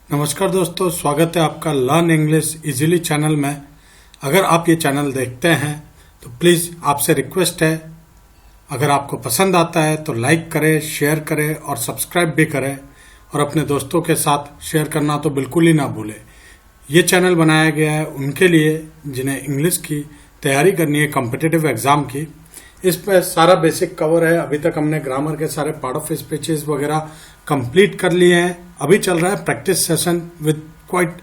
नमस्कार दोस्तों, स्वागत है आपका लर्न इंग्लिश इजीली चैनल में। अगर आप ये चैनल देखते हैं तो प्लीज़ आपसे रिक्वेस्ट है, अगर आपको पसंद आता है तो लाइक करें, शेयर करें और सब्सक्राइब भी करें और अपने दोस्तों के साथ शेयर करना तो बिल्कुल ही ना भूलें। ये चैनल बनाया गया है उनके लिए जिन्हें इंग्लिश की तैयारी करनी है कॉम्पिटिटिव एग्जाम की। इस पर सारा बेसिक कवर है। अभी तक हमने ग्रामर के सारे पार्ट ऑफ स्पीचेस वगैरह कंप्लीट कर लिए हैं। अभी चल रहा है practice session with quite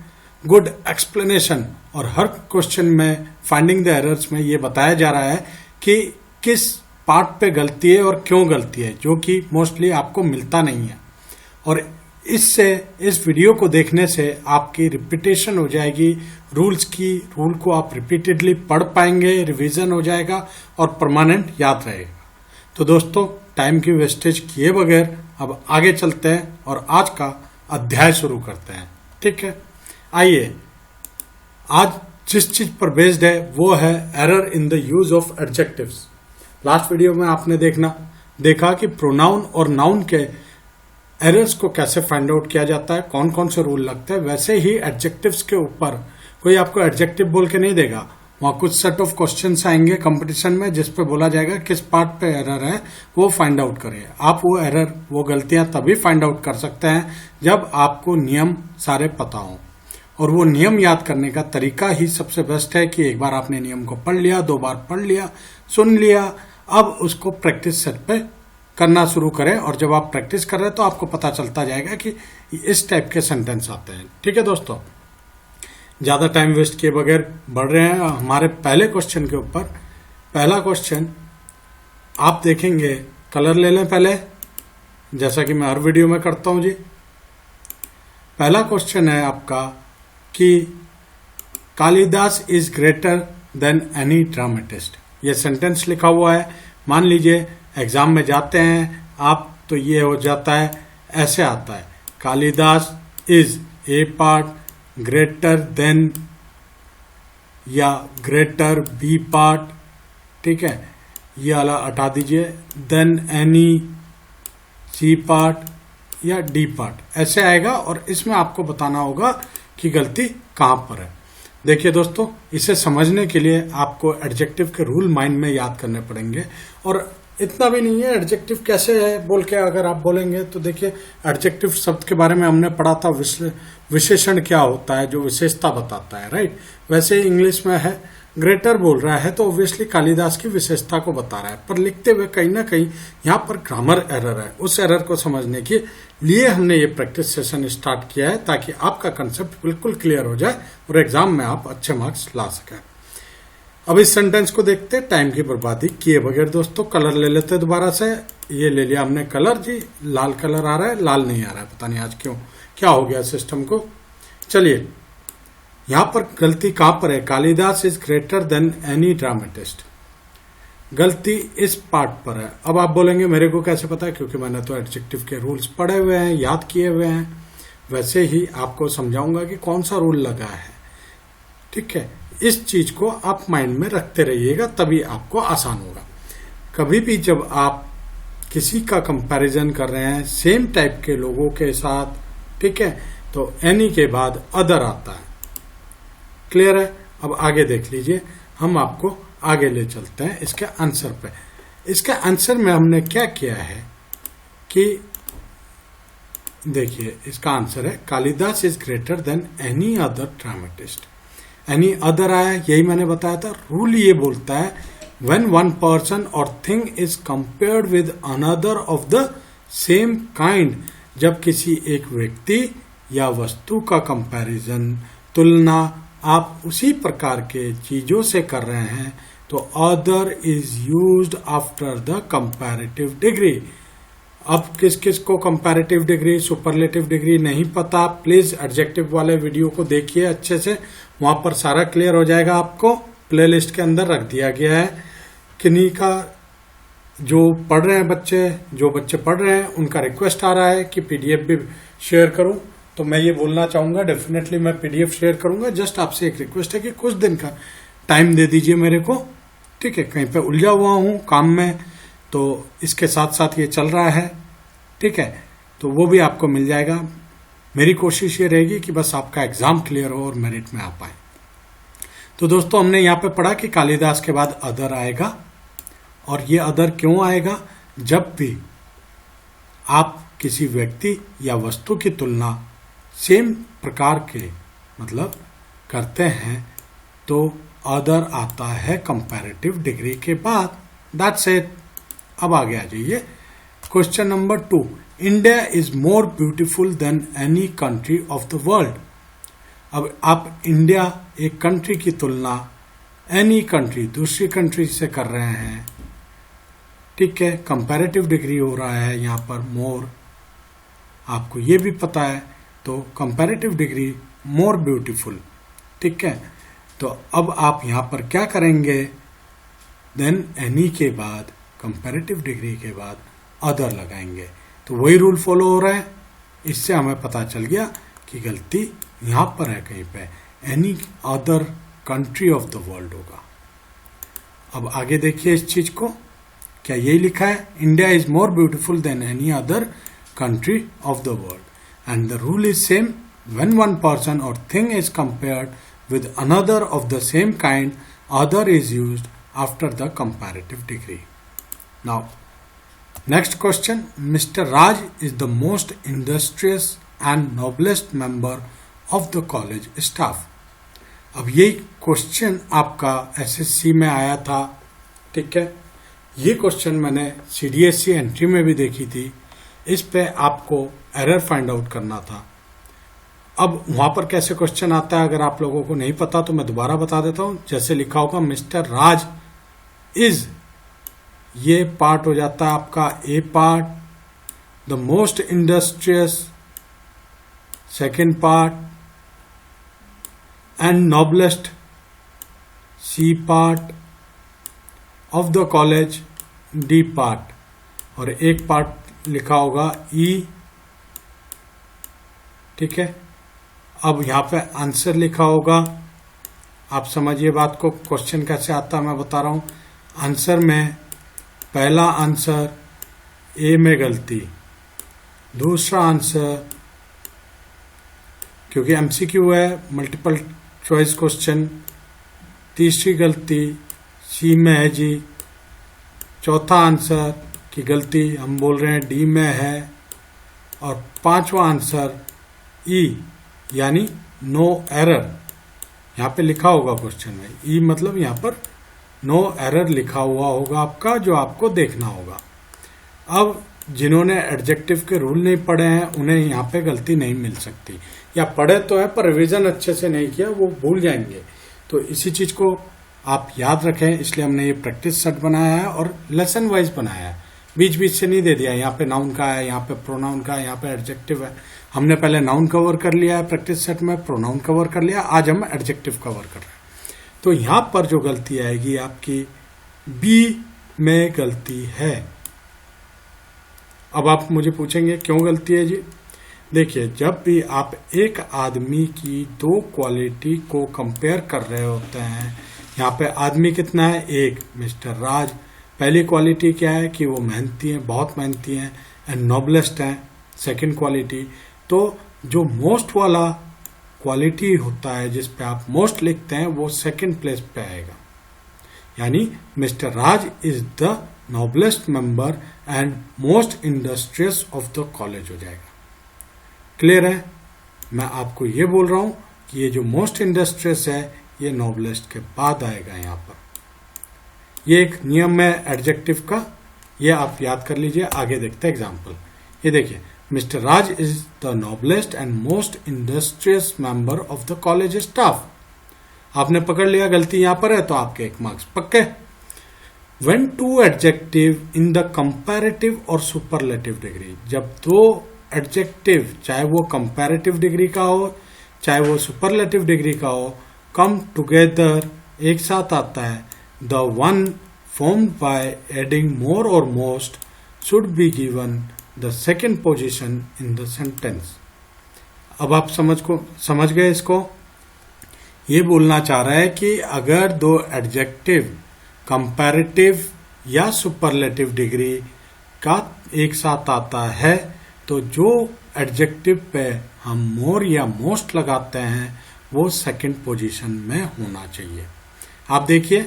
good explanation और हर क्वेश्चन में फाइंडिंग द एरर्स में ये बताया जा रहा है कि किस पार्ट पे गलती है और क्यों गलती है, जो कि मोस्टली आपको मिलता नहीं है। और इससे इस वीडियो को देखने से आपकी रिपीटेशन हो जाएगी रूल्स की। रूल को आप रिपीटेडली पढ़ पाएंगे, रिवीजन हो जाएगा और परमानेंट याद रहेगा। तो दोस्तों, टाइम की वेस्टेज किए बगैर अब आगे चलते हैं और आज का अध्याय शुरू करते हैं। ठीक है, आइए। आज जिस चीज पर बेस्ड है वो है error in the use of adjectives. Last video में आपने देखा कि प्रोनाउन और नाउन के एरर्स को कैसे फाइंड आउट किया जाता है, कौन कौन से रूल लगते हैं। वैसे ही एडजेक्टिव्स के ऊपर कोई आपको एडजेक्टिव बोल के नहीं देगा। वहां कुछ सेट ऑफ क्वेश्चंस आएंगे कंपटीशन में जिस पे बोला जाएगा किस पार्ट पे एरर है, वो फाइंड आउट करिए। आप वो एरर, वो गलतियां तभी फाइंड आउट कर सकते हैं जब आपको नियम सारे पता हो। और वो नियम याद करने का तरीका ही सबसे बेस्ट है कि एक बार आपने नियम को पढ़ लिया, 2 बार पढ़ लिया, सुन लिया, अब उसको प्रैक्टिस सेट पे करना शुरू करें। और जब आप प्रैक्टिस कर रहे हैं तो आपको पता चलता जाएगा कि इस टाइप के सेंटेंस आते हैं। ठीक है दोस्तों, ज्यादा टाइम वेस्ट किए बगैर बढ़ रहे हैं हमारे पहले क्वेश्चन के ऊपर। पहला क्वेश्चन आप देखेंगे, कलर ले लें पहले, जैसा कि मैं हर वीडियो में करता हूं जी। पहला क्वेश्चन है आपका कि Kalidas is greater than any dramatist. ये सेंटेंस लिखा हुआ है। मान लीजिए एग्जाम में जाते हैं आप तो ये हो जाता है, ऐसे आता है, Kalidas is a part greater than या ग्रेटर बी पार्ट। ठीक है, ये वाला हटा दीजिए, देन एनी सी पार्ट या डी पार्ट, ऐसे आएगा। और इसमें आपको बताना होगा कि गलती कहां पर है। देखिए दोस्तों, इसे समझने के लिए आपको एडजेक्टिव के रूल माइंड में याद करने पड़ेंगे। और इतना भी नहीं है एडजेक्टिव कैसे है बोल के अगर आप बोलेंगे तो देखिए, एडजेक्टिव शब्द के बारे में हमने पढ़ा था, विशेषण क्या होता है जो विशेषता बताता है, राइट। वैसे ही इंग्लिश में है, ग्रेटर बोल रहा है तो ऑब्वियसली कालिदास की विशेषता को बता रहा है, पर लिखते हुए कहीं ना कहीं यहाँ पर ग्रामर एरर है। उस एरर को समझने के लिए हमने ये प्रैक्टिस सेशन स्टार्ट किया है ताकि आपका कंसेप्ट बिल्कुल क्लियर हो जाए और एग्जाम में आप अच्छे मार्क्स ला सकें। अब इस सेंटेंस को देखते, टाइम की बर्बादी किए बगैर दोस्तों। कलर ले लेते दोबारा से। ये ले लिया हमने कलर जी, लाल कलर आ रहा है, लाल नहीं आ रहा है, पता नहीं आज क्यों, क्या हो गया सिस्टम को। चलिए, यहां पर गलती कहां पर है? Kalidas is greater than any dramatist. गलती इस पार्ट पर है। अब आप बोलेंगे मेरे को कैसे पता है? क्योंकि मैंने तो एडजेक्टिव के रूल्स पढ़े हुए हैं, याद किए हुए हैं। वैसे ही आपको समझाऊंगा कि कौन सा रूल लगा है। ठीक है, इस चीज को आप माइंड में रखते रहिएगा, तभी आपको आसान होगा। कभी भी जब आप किसी का कंपैरिजन कर रहे हैं सेम टाइप के लोगों के साथ, ठीक है, तो एनी के बाद अदर आता है। क्लियर है? अब आगे देख लीजिए, हम आपको आगे ले चलते हैं इसके आंसर पे। इसके आंसर में हमने क्या किया है कि देखिए, इसका आंसर है Kalidas is greater than any other dramatist. Any other आया, यही मैंने बताया था। रूल ये बोलता है when one person or thing is compared with another of the same kind. जब किसी एक व्यक्ति या वस्तु का कंपैरिजन, तुलना आप उसी प्रकार के चीजों से कर रहे हैं तो other is used after the comparative degree. अब किस किस को कंपैरेटिव डिग्री, सुपरलेटिव डिग्री नहीं पता, प्लीज एडजेक्टिव वाले वीडियो को देखिए अच्छे से, वहां पर सारा क्लियर हो जाएगा। आपको प्लेलिस्ट के अंदर रख दिया गया है। किन्हीं का जो पढ़ रहे हैं बच्चे पढ़ रहे हैं, उनका रिक्वेस्ट आ रहा है कि पीडीएफ भी शेयर करूं, तो मैं ये बोलना चाहूंगा डेफिनेटली मैं पीडीएफ शेयर करूंगा। जस्ट आपसे एक रिक्वेस्ट है कि कुछ दिन का टाइम दे दीजिए मेरे को। ठीक है, कहीं पे उलझा हुआ हूं काम में, तो इसके साथ साथ ये चल रहा है। ठीक है, तो वो भी आपको मिल जाएगा। मेरी कोशिश ये रहेगी कि बस आपका एग्जाम क्लियर हो और मेरिट में आ पाए। तो दोस्तों हमने यहाँ पे पढ़ा कि कालिदास के बाद अदर आएगा, और ये अदर क्यों आएगा? जब भी आप किसी व्यक्ति या वस्तु की तुलना सेम प्रकार के मतलब करते हैं तो अदर आता है कंपैरेटिव डिग्री के बाद। That's it. अब आगे आ जाइए। Question number 2, India is more beautiful than any country of the world. अब आप इंडिया एक कंट्री की तुलना एनी कंट्री दूसरी कंट्री से कर रहे हैं, ठीक है, कंपैरेटिव डिग्री हो रहा है यहाँ पर मोर, आपको ये भी पता है, तो कंपैरेटिव डिग्री मोर ब्यूटीफुल, ठीक है। तो अब आप यहाँ पर क्या करेंगे? देन एनी के बाद कंपैरेटिव डिग्री के बाद अदर लगाएंगे। तो वही रूल फॉलो हो रहा है। इससे हमें पता चल गया कि गलती यहाँ पर है कहीं पे, any other country of the world होगा। अब आगे देखिए इस चीज को, क्या यही लिखा है? India is more beautiful than any other country of the world and the rule is same when one person or thing is compared with another of the same kind, other is used after the comparative degree. Now, next question. Mr. Raj is the most industrious and noblest member of the college staff. अब ये question आपका SSC में आया था, ठीक है। ये question मैंने CDSE एंट्री में भी देखी थी। इस पे आपको एरर फाइंड आउट करना था। अब वहां पर कैसे क्वेश्चन आता है, अगर आप लोगों को नहीं पता तो मैं दोबारा बता देता हूं। जैसे लिखा होगा मिस्टर राज इज, ये पार्ट हो जाता है आपका A part, the most industrious second part, and noblest C part of the college D part, और एक पार्ट लिखा होगा ई, ठीक है। अब यहाँ पे आंसर लिखा होगा, आप समझिए बात को, क्वेश्चन कैसे आता है मैं बता रहा हूँ। आंसर में पहला आंसर ए में गलती, दूसरा आंसर क्योंकि MCQ है मल्टीपल चॉइस क्वेश्चन, तीसरी गलती सी में है जी, चौथा आंसर की गलती हम बोल रहे हैं डी में है, और पांचवा आंसर ई यानी नो एरर यहाँ पे लिखा होगा क्वेश्चन में। ई मतलब यहाँ पर नो एरर लिखा हुआ होगा आपका, जो आपको देखना होगा। अब जिन्होंने एडजेक्टिव के रूल नहीं पढ़े हैं उन्हें यहाँ पे गलती नहीं मिल सकती, या पढ़े तो है पर रिवीजन अच्छे से नहीं किया, वो भूल जाएंगे। तो इसी चीज को आप याद रखें, इसलिए हमने ये प्रैक्टिस सेट बनाया है और लेसन वाइज बनाया है, बीच बीच से नहीं दे दिया। यहाँ पे नाउन का है, यहाँ पे प्रोनाउन का है, यहाँ पे एडजेक्टिव है। हमने पहले नाउन कवर कर लिया है प्रैक्टिस सेट में, प्रोनाउन कवर कर लिया, आज हम एडजेक्टिव कवर कर रहे हैं। तो यहाँ पर जो गलती आएगी आपकी बी में गलती है। अब आप मुझे पूछेंगे क्यों गलती है जी? देखिए, जब भी आप एक आदमी की दो क्वालिटी को कंपेयर कर रहे होते हैं, यहाँ पे आदमी कितना है? एक, मिस्टर राज। पहली क्वालिटी क्या है कि वो मेहनती हैं, बहुत मेहनती हैं, एंड नोबलेस्ट हैं, सेकंड क्वालिटी। तो जो मोस्ट वाला क्वालिटी होता है जिस पे आप मोस्ट लिखते हैं वो सेकंड प्लेस पे आएगा, यानी mister Raj is the noblest member and most industrious of the college हो जाएगा। क्लियर है? मैं आपको ये बोल रहा हूं कि ये जो मोस्ट इंडस्ट्रियस है ये नोबलेस्ट के बाद आएगा यहाँ पर। ये एक नियम है एडजेक्टिव का, ये आप याद कर लीजिए। आगे देखते हैं एग्जाम्पल। ये देखिए, mister Raj is the noblest and most industrious member of the college staff. आपने पकड़ लिया, गलती यहां पर है तो आपके 1 मार्क्स पक्के। When two adjective in the comparative और superlative डिग्री, जब दो एडजेक्टिव चाहे वो कंपैरेटिव डिग्री का हो चाहे वो सुपरलेटिव डिग्री का हो, कम टुगेदर एक साथ आता है, the one formed by adding more or most should be given the second position in the sentence. अब आप समझ गए इसको? ये बोलना चाह रहा है कि अगर दो एडजेक्टिव कंपैरेटिव या सुपरलेटिव डिग्री का एक साथ आता है तो जो एडजेक्टिव पे हम मोर या मोस्ट लगाते हैं वो सेकंड पोजीशन में होना चाहिए। आप देखिए,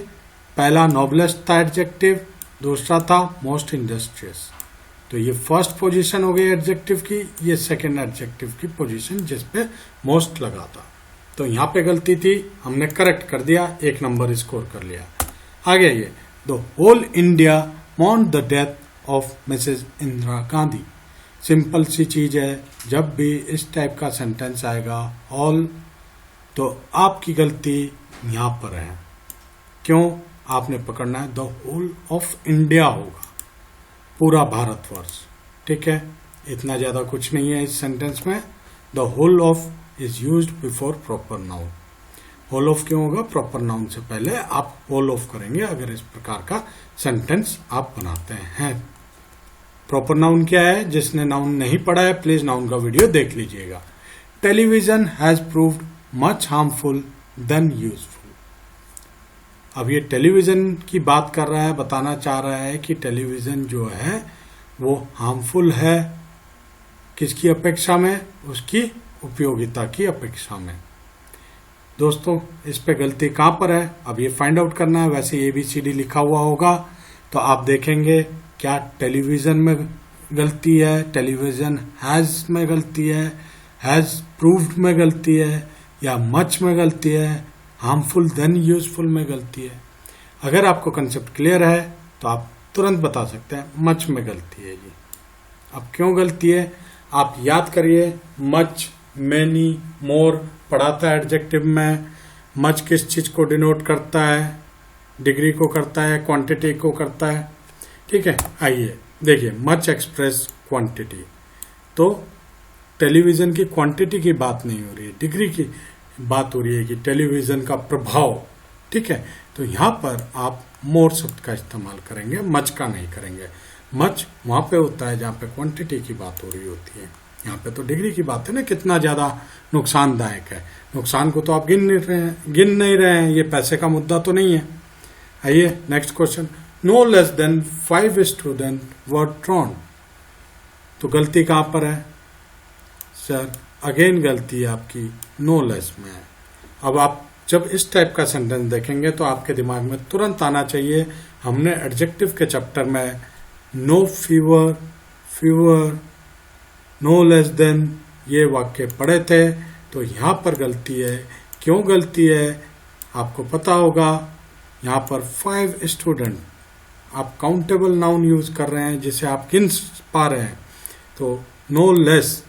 पहला नोबलेस्ट था एडजेक्टिव, दूसरा था मोस्ट इंडस्ट्रियस, तो ये फर्स्ट पोजीशन हो गई एडजेक्टिव की, ये सेकंड एडजेक्टिव की पोजीशन जिस पे मोस्ट लगा था। तो यहाँ पे गलती थी, हमने करेक्ट कर दिया, 1 नंबर स्कोर कर लिया। आगे ये the whole India mourn the death of Mrs Indira Gandhi. Simple सी चीज है, जब भी इस टाइप का सेंटेंस आएगा ऑल, तो आपकी गलती यहां पर है। क्यों? आपने पकड़ना है द होल ऑफ इंडिया होगा, पूरा भारतवर्ष। ठीक है, इतना ज्यादा कुछ नहीं है इस सेंटेंस में। The whole of is used before proper noun. Whole of क्यों होगा? प्रॉपर नाउन से पहले आप होल ऑफ करेंगे अगर इस प्रकार का सेंटेंस आप बनाते हैं। प्रॉपर नाउन क्या है? जिसने नाउन नहीं पढ़ा है प्लीज नाउन का वीडियो देख लीजिएगा। Television has proved much harmful than useful. अब ये टेलीविजन की बात कर रहा है, बताना चाह रहा है कि टेलीविजन जो है वो हार्मफुल है किसकी अपेक्षा में? उसकी उपयोगिता की अपेक्षा में। दोस्तों, इस पे गलती कहां पर है अब ये फाइंड आउट करना है। वैसे ABCD लिखा हुआ होगा तो आप देखेंगे क्या टेलीविजन में गलती है, टेलीविजन हैज में गलती है, हैज प्रूव्ड में गलती है, या मच में गलती है, हार्मफुल देन यूजफुल में गलती है। अगर आपको कंसेप्ट क्लियर है तो आप तुरंत बता सकते हैं मच में गलती है जी। अब क्यों गलती है आप याद करिए। मच, मैनी, मोर पढ़ा था एडजेक्टिव में। मच किस चीज को डिनोट करता है? डिग्री को करता है, क्वांटिटी को करता है। ठीक है, आइए देखिए, मच एक्सप्रेस क्वांटिटी, तो टेलीविजन की क्वांटिटी की बात नहीं हो रही है, डिग्री की बात हो रही है कि टेलीविजन का प्रभाव। ठीक है, तो यहां पर आप मोर शब्द का इस्तेमाल करेंगे, मच का नहीं करेंगे। मच वहां पे होता है जहां पे क्वांटिटी की बात हो रही होती है। यहाँ पे तो डिग्री की बात है ना, कितना ज्यादा नुकसानदायक है। नुकसान को तो आप गिन नहीं रहे हैं, ये पैसे का मुद्दा तो नहीं है। आइए next question. No less than 5 student were drawn. तो गलती कहां पर है सर? अगेन गलती है आपकी नो लेस में। अब आप जब इस टाइप का सेंटेंस देखेंगे तो आपके दिमाग में तुरंत आना चाहिए, हमने एडजेक्टिव के चैप्टर में no fewer, fewer, no less than ये वाक्य पढ़े थे। तो यहां पर गलती है। क्यों गलती है आपको पता होगा। यहां पर 5 स्टूडेंट, आप काउंटेबल नाउन यूज कर रहे हैं जिसे आप गिन पा रहे हैं। तो नो लेस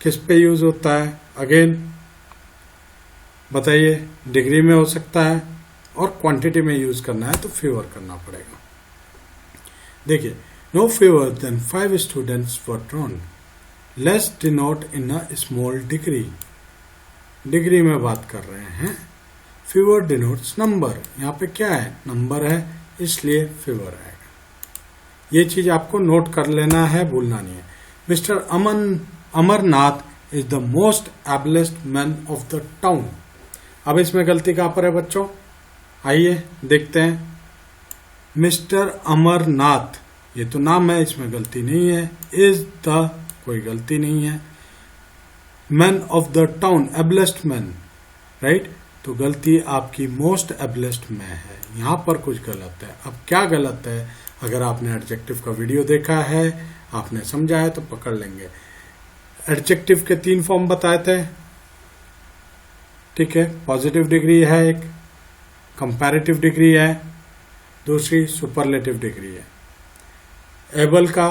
किस पे यूज होता है? अगेन बताइए, डिग्री में हो सकता है और क्वांटिटी में यूज करना है तो फीवर करना पड़ेगा। देखिए, no fewer than 5 students were drawn. Less denote in a small degree. Degree में बात कर रहे हैं। फीवर डिनोट्स नंबर, यहाँ पे क्या है? नंबर है, इसलिए फीवर आएगा। ये चीज आपको नोट कर लेना है, भूलना नहीं है। Mr Amarnath is the most ablest man of the town. अब इसमें गलती कहां पर है बच्चों? आइए देखते हैं। मिस्टर अमरनाथ, ये तो नाम है, इसमें गलती नहीं है। इज द, कोई गलती नहीं है। Man of the town, ablest man, right. तो गलती आपकी मोस्ट एबलेस्ट में है, यहां पर कुछ गलत है। अब क्या गलत है? अगर आपने एडजेक्टिव का वीडियो देखा है, आपने समझा है तो पकड़ लेंगे। एडजेक्टिव के 3 फॉर्म बताए थे। ठीक है, पॉजिटिव डिग्री है एक, कंपैरेटिव डिग्री है, दूसरी सुपरलेटिव डिग्री है। एबल का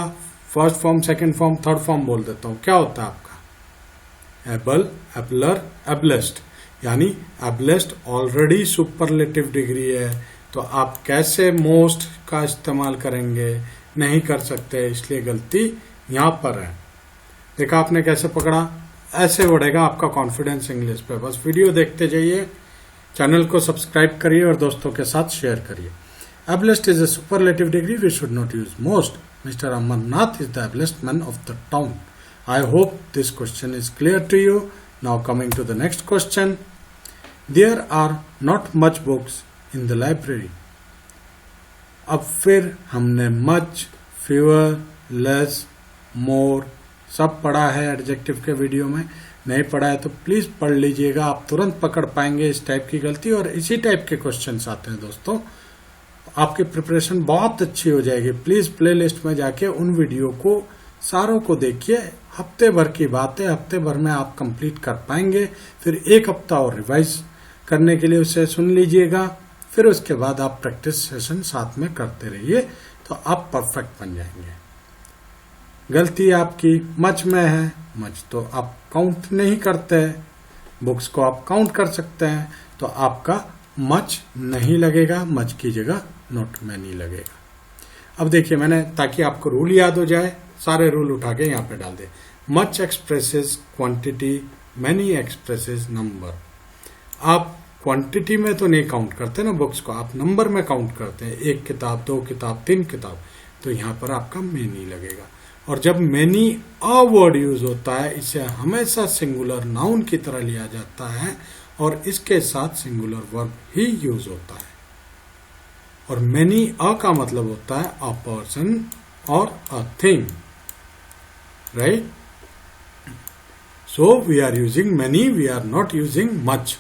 first form, second form, third form बोल देता हूं। क्या होता है आपका? एबल, एबलर, एबलेस्ट, यानी एबलेस्ट ऑलरेडी सुपरलेटिव डिग्री है, तो आप कैसे मोस्ट का इस्तेमाल करेंगे? नहीं कर सकते, इसलिए गलती यहां पर है। देखा आपने कैसे पकड़ा? ऐसे बढ़ेगा आपका कॉन्फिडेंस इंग्लिश पे। बस वीडियो देखते जाइए, चैनल को सब्सक्राइब करिए और दोस्तों के साथ शेयर करिए। Ablest is a superlative degree, we should not use most. Mr. Amarnath is the ablest man of the town. I hope this question is clear to you. Now coming to the next question. There are not much books in the library. अब फिर हमने much, fewer, less, more सब पढ़ा है adjective के video में, नहीं पढ़ा है तो प्लीज पढ़ लीजिएगा, आप तुरंत पकड़ पाएंगे इस टाइप की गलती। और इसी टाइप के क्वेश्चंस आते हैं दोस्तों, आपकी प्रिपरेशन बहुत अच्छी हो जाएगी। प्लीज प्लेलिस्ट में जाके उन वीडियो को सारों को देखिए, हफ्ते भर की बात है, हफ्ते भर में आप कंप्लीट कर पाएंगे। फिर एक हफ्ता और रिवाइज करने के लिए उसे सुन लीजिएगा, फिर उसके बाद आप प्रैक्टिस सेशन साथ में करते रहिए, तो आप परफेक्ट बन जाएंगे। गलती आपकी मच में है, मच तो आप काउंट नहीं करते, बुक्स को आप काउंट कर सकते हैं, तो आपका मच नहीं लगेगा, मच की जगह नॉट मैनी लगेगा। अब देखिए मैंने, ताकि आपको रूल याद हो जाए, सारे रूल उठा के यहाँ पे डाल दे। Much expresses quantity, many expresses number. आप क्वांटिटी में तो नहीं काउंट करते ना बुक्स को, आप नंबर में काउंट करते हैं, 1 किताब, 2 किताब, 3 किताब, तो यहाँ पर आपका मैनी लगेगा। और जब मैनी अ वर्ड यूज होता है, इसे हमेशा सिंगुलर नाउन की तरह लिया जाता है और इसके साथ सिंगुलर वर्ब ही यूज होता है। और मैनी अ का मतलब होता है अ पर्सन और a thing, right? So we are using many, we are not using much.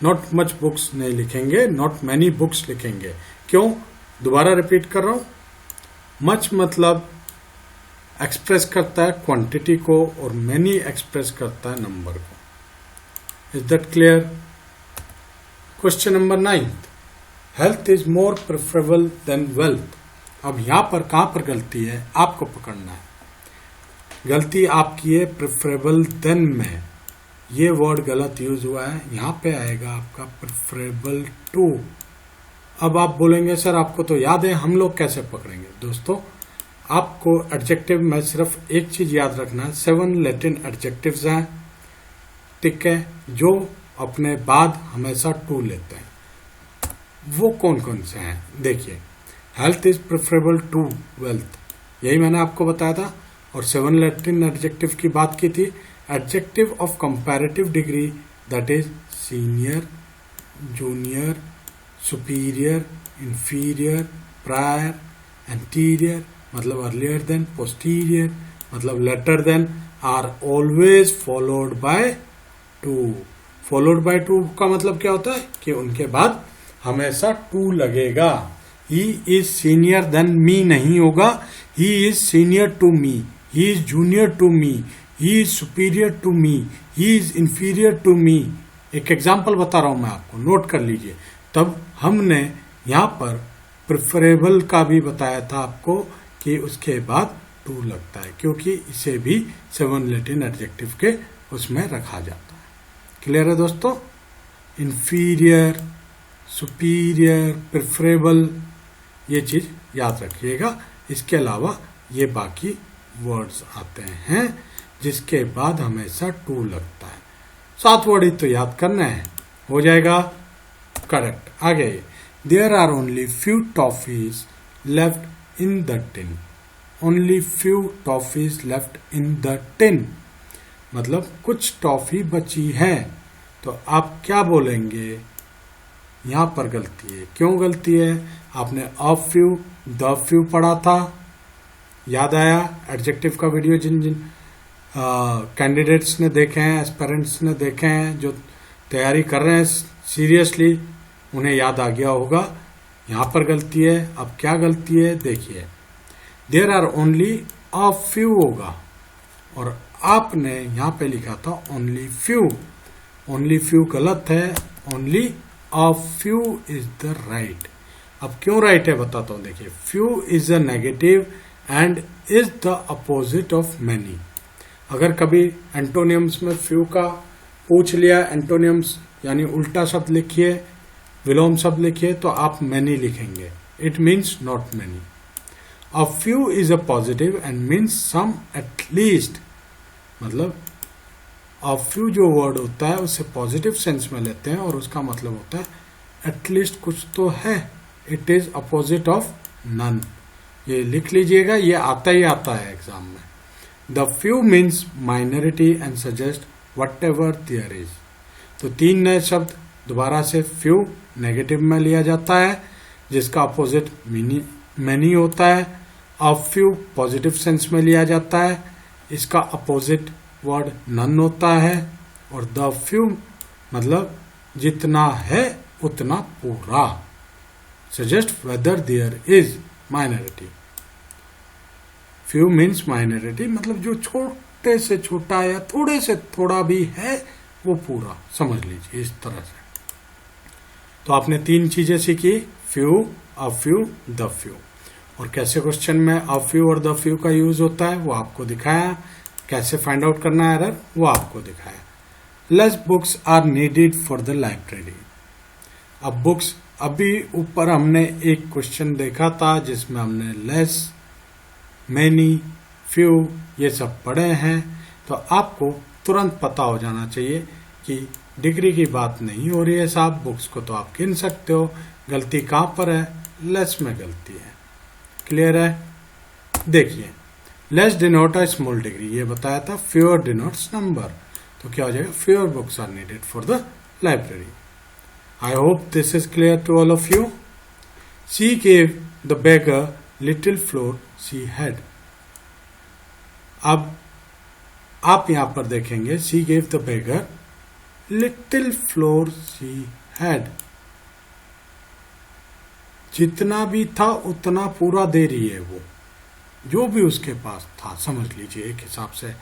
Not much books नहीं लिखेंगे, नॉट मैनी बुक्स लिखेंगे। क्यों? दोबारा रिपीट कर रहा हूं। मच मतलब एक्सप्रेस करता है क्वांटिटी को और मैनी एक्सप्रेस करता है नंबर को। Is that clear? Question number 9, health is more preferable than wealth. अब यहां पर कहां पर गलती है आपको पकड़ना है। गलती आपकी है प्रेफरेबल देन में, ये वर्ड गलत यूज हुआ है, यहां पे आएगा आपका प्रेफरेबल टू। अब आप बोलेंगे सर आपको तो याद है, हम लोग कैसे पकड़ेंगे? दोस्तों आपको एडजेक्टिव में सिर्फ एक चीज याद रखना है, 7 लैटिन एडजेक्टिव्स हैं, ठीक है, जो अपने बाद हमेशा टू लेते हैं। वो कौन कौन से हैं? देखिए, health is preferable to wealth, यही मैंने आपको बताया था। और 7 लैटिन एडजेक्टिव की बात की थी। Adjective of comparative degree, that is senior, junior, superior, inferior, prior, anterior मतलब अर्लियर देन, पोस्टीरियर मतलब later than, are always followed by to. Followed by to का मतलब क्या होता है कि उनके बाद हमेशा टू लगेगा। He is senior than me नहीं होगा, he is senior to me, he is junior to me, he is superior to me, he is inferior to me. एक एग्जाम्पल बता रहा हूं मैं आपको, नोट कर लीजिए। तब हमने यहां पर प्रेफरेबल का भी बताया था आपको कि उसके बाद टू लगता है, क्योंकि इसे भी 7 लैटिन एडजेक्टिव के उसमें रखा जाता है। क्लियर है दोस्तों? इंफीरियर, सुपीरियर, प्रेफरेबल, ये चीज याद रखिएगा। इसके अलावा ये बाकी वर्ड्स आते हैं जिसके बाद हमेशा टू लगता है। 7 वर्ड ही तो याद करना है, हो जाएगा करेक्ट। आगे, there are only few toffees left in the tin. Only few toffees left in the tin मतलब कुछ टॉफी बची है। तो आप क्या बोलेंगे? यहां पर गलती है। क्यों गलती है? आपने अ फ्यू, द फ्यू पढ़ा था, याद आया? एडजेक्टिव का वीडियो जिन जिन कैंडिडेट्स ने देखे हैं, एस्पिरेंट्स ने देखे हैं, जो तैयारी कर रहे हैं सीरियसली, उन्हें याद आ गया होगा। यहां पर गलती है। अब क्या गलती है देखिए, there are only a few होगा और आपने यहां पे लिखा था ओनली फ्यू। ओनली फ्यू गलत है, only a few is the right. अब क्यों राइट है बताता हूं। देखिए, few is a negative and is the opposite of many. अगर कभी एंटोनियम्स में फ्यू का पूछ लिया, एंटोनियम्स यानी उल्टा शब्द लिखिए, विलोम शब्द लिखिए, तो आप मैनी लिखेंगे। It means not many. A few is a positive and means some at least. मतलब अ फ्यू जो वर्ड होता है उसे पॉजिटिव सेंस में लेते हैं और उसका मतलब होता है एटलीस्ट कुछ तो है। It is opposite of none. ये लिख लीजिएगा, ये आता ही आता है एग्जाम में। The few means minority and suggest whatever there is. तो 3 नए शब्द दोबारा से, फ्यू नेगेटिव में लिया जाता है जिसका अपोजिट मैनी होता है। अ फ्यू पॉजिटिव सेंस में लिया जाता है इसका अपोजिट वर्ड नन होता है, और द फ्यू मतलब जितना है उतना पूरा। Suggest whether there is minority. Few means minority मतलब जो छोटे से छोटा या थोड़े से थोड़ा भी है वो पूरा, समझ लीजिए इस तरह से। तो आपने 3 चीजें सीखी, few, a few, the few, और कैसे क्वेश्चन में अ फ्यू और द फ्यू का यूज होता है वो आपको दिखाया, कैसे फाइंड आउट करना है एरर वो आपको दिखाया। Less books are needed for the library. अब बुक्स, अभी ऊपर हमने एक क्वेश्चन देखा था जिसमें हमने लेस, मैनी, फ्यू ये सब पढ़े हैं, तो आपको तुरंत पता हो जाना चाहिए कि डिग्री की बात नहीं हो रही है साहब, बुक्स को तो आप गिन सकते हो, गलती कहां पर है, लेस में गलती है। क्लियर है? देखिए, less denote a small degree, ये बताया था, फ्यूअर डिनोट्स नंबर, तो क्या हो जाएगा, fewer books are needed for the library. I hope this is clear to all of you. She gave the beggar little flour she had. अब आप यहां पर देखेंगे, she gave the beggar little flour she had, जितना भी था उतना पूरा दे रही है वो, जो भी उसके पास था, समझ लीजिए एक हिसाब से।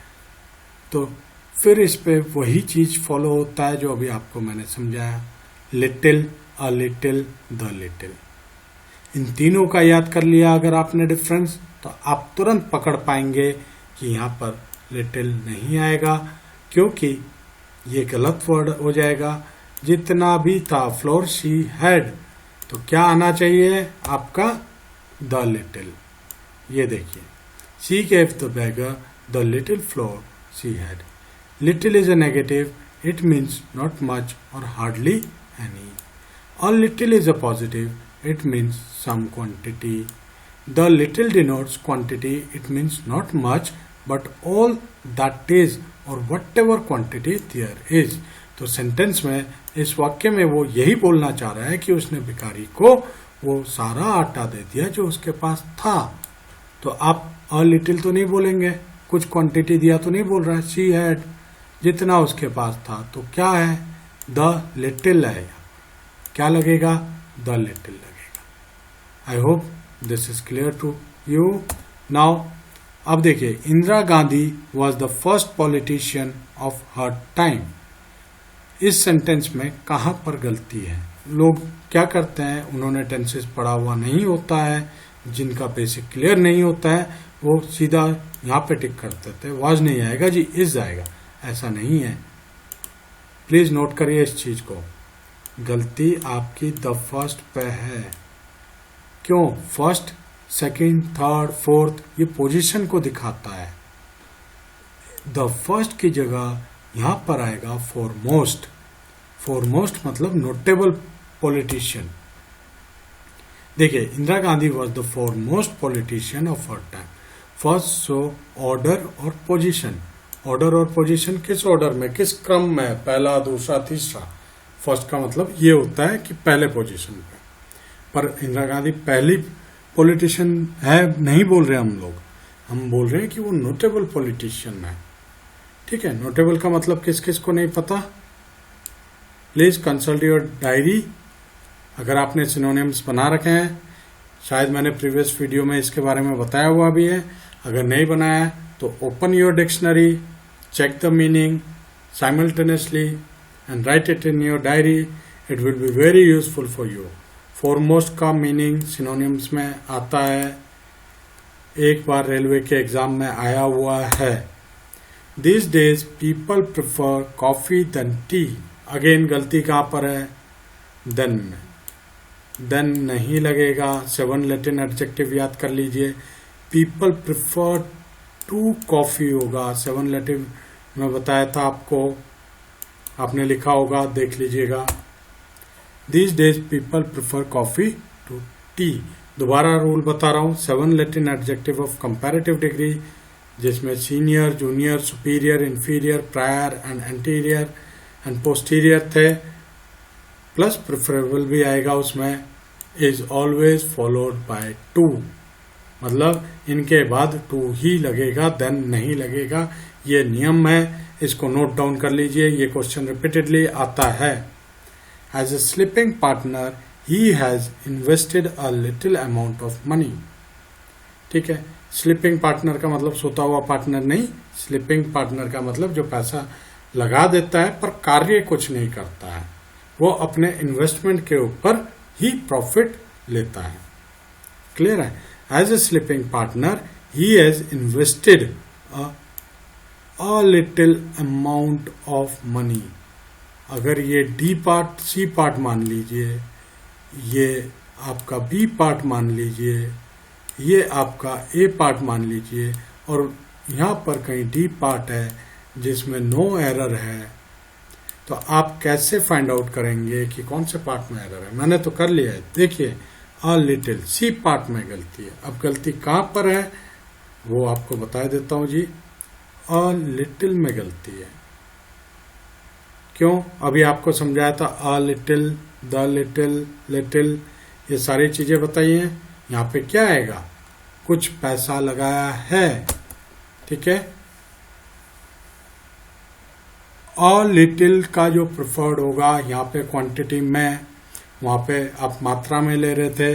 तो फिर इस पे वही चीज फॉलो होता है जो अभी आपको मैंने समझाया, little, a little, the little. इन तीनों का याद कर लिया अगर आपने डिफरेंस, तो आप तुरंत पकड़ पाएंगे कि यहां पर लिटिल नहीं आएगा, क्योंकि ये गलत वर्ड हो जाएगा। जितना भी था, फ्लोर शी हैड, तो क्या आना चाहिए आपका, द लिटिल। ये देखिए, she gave the beggar the little flour she had. Little is a negative, it means not much और hardly any. A little is a positive, it means some quantity. The little denotes quantity, it means not much but all that is or whatever quantity there is. तो sentence में, इस वाक्य में वो यही बोलना चाह रहा है कि उसने भिखारी को वो सारा आटा दे दिया जो उसके पास था। तो आप अ लिटिल तो नहीं बोलेंगे, कुछ क्वांटिटी दिया तो नहीं बोल रहा है, शी हैड, जितना उसके पास था, तो क्या है, द लिटिल है, क्या लगेगा, द लिटिल लगेगा। I hope this is clear to you now. अब देखिए, Indira Gandhi was the first politician of her time. इस सेंटेंस में कहां पर गलती है? लोग क्या करते हैं, उन्होंने टेंसेस पढ़ा हुआ नहीं होता है, जिनका बेसिक क्लियर नहीं होता है, वो सीधा यहां पे टिक कर देते हैं, वाज नहीं आएगा जी, इज आएगा। ऐसा नहीं है, प्लीज नोट करिए इस चीज को। गलती आपकी द फर्स्ट पे है। क्यों? फर्स्ट, सेकंड, थर्ड, फोर्थ, ये पोजीशन को दिखाता है। द फर्स्ट की जगह यहां पर आएगा फॉरमोस्ट। फॉरमोस्ट मतलब नोटेबल पॉलिटिशियन। देखिए, Indira Gandhi was the foremost politician of her time. First so order और पोजीशन। ऑर्डर और पोजीशन किस ऑर्डर में, किस क्रम में, पहला, दूसरा, तीसरा। फर्स्ट का मतलब ये होता है कि पहले पोजीशन पे, पर इंदिरा गांधी पहली पॉलिटिशियन है नहीं बोल रहे हम लोग, हम बोल रहे हैं कि वो नोटेबल पॉलिटिशियन है। ठीक है, नोटेबल का मतलब किस किस को नहीं पता, प्लीज कंसल्ट योर डायरी। अगर आपने सिनोनिम्स बना रखे हैं, शायद मैंने प्रीवियस वीडियो में इसके बारे में बताया हुआ भी है, अगर नहीं बनाया तो open your dictionary, check the meaning simultaneously and write it in your diary, it will be very useful for you. Foremost का मीनिंग सिनोनिम्स में आता है, एक बार रेलवे के एग्जाम में आया हुआ है। These days people prefer coffee than tea. Again गलती कहां पर है, देन में, देन नहीं लगेगा। 7 लैटिन एडजेक्टिव याद कर लीजिए। पीपल प्रिफर टू कॉफी होगा, 7 लैटिन में बताया था आपको, आपने लिखा होगा, देख लीजिएगा। These days people prefer coffee to tea. दोबारा रूल बता रहा हूं, 7 Latin adjective of comparative degree, जिसमें senior, junior, superior, inferior, prior and anterior and posterior थे, प्लस प्रिफरेबल भी आएगा उसमें, is always followed by to. मतलब इनके बाद टू ही लगेगा, देन नहीं लगेगा। ये नियम है, इसको नोट डाउन कर लीजिए। ये क्वेश्चन रिपीटेडली आता है। As a sleeping partner he has invested a little amount of money. ठीक है, स्लीपिंग पार्टनर का मतलब सोता हुआ पार्टनर नहीं, स्लीपिंग पार्टनर का मतलब जो पैसा लगा देता है पर कार्य कुछ नहीं करता है, वो अपने इन्वेस्टमेंट के ऊपर ही प्रॉफिट लेता है। क्लियर है? As a sleeping partner he has invested a little amount of money. अगर ये डी पार्ट सी पार्ट मान लीजिए, ये आपका बी पार्ट मान लीजिए, ये आपका ए पार्ट मान लीजिए, और यहाँ पर कहीं डी पार्ट है जिसमें नो एरर है, तो आप कैसे फाइंड आउट करेंगे कि कौन से पार्ट में एरर है? मैंने तो कर लिया है। देखिए, अ लिटिल सी पार्ट में गलती है। अब गलती कहाँ पर है वो आपको बता देता हूँ जी। अ लिटिल में गलती है। क्यों? अभी आपको समझाया था अ लिटिल, द लिटिल, लिटिल, ये सारी चीजें बताई हैं। यहाँ पे क्या आएगा? कुछ पैसा लगाया है। ठीक है, अ लिटिल का जो प्रिफर्ड होगा यहाँ पे क्वांटिटी में, वहां पे आप मात्रा में ले रहे थे।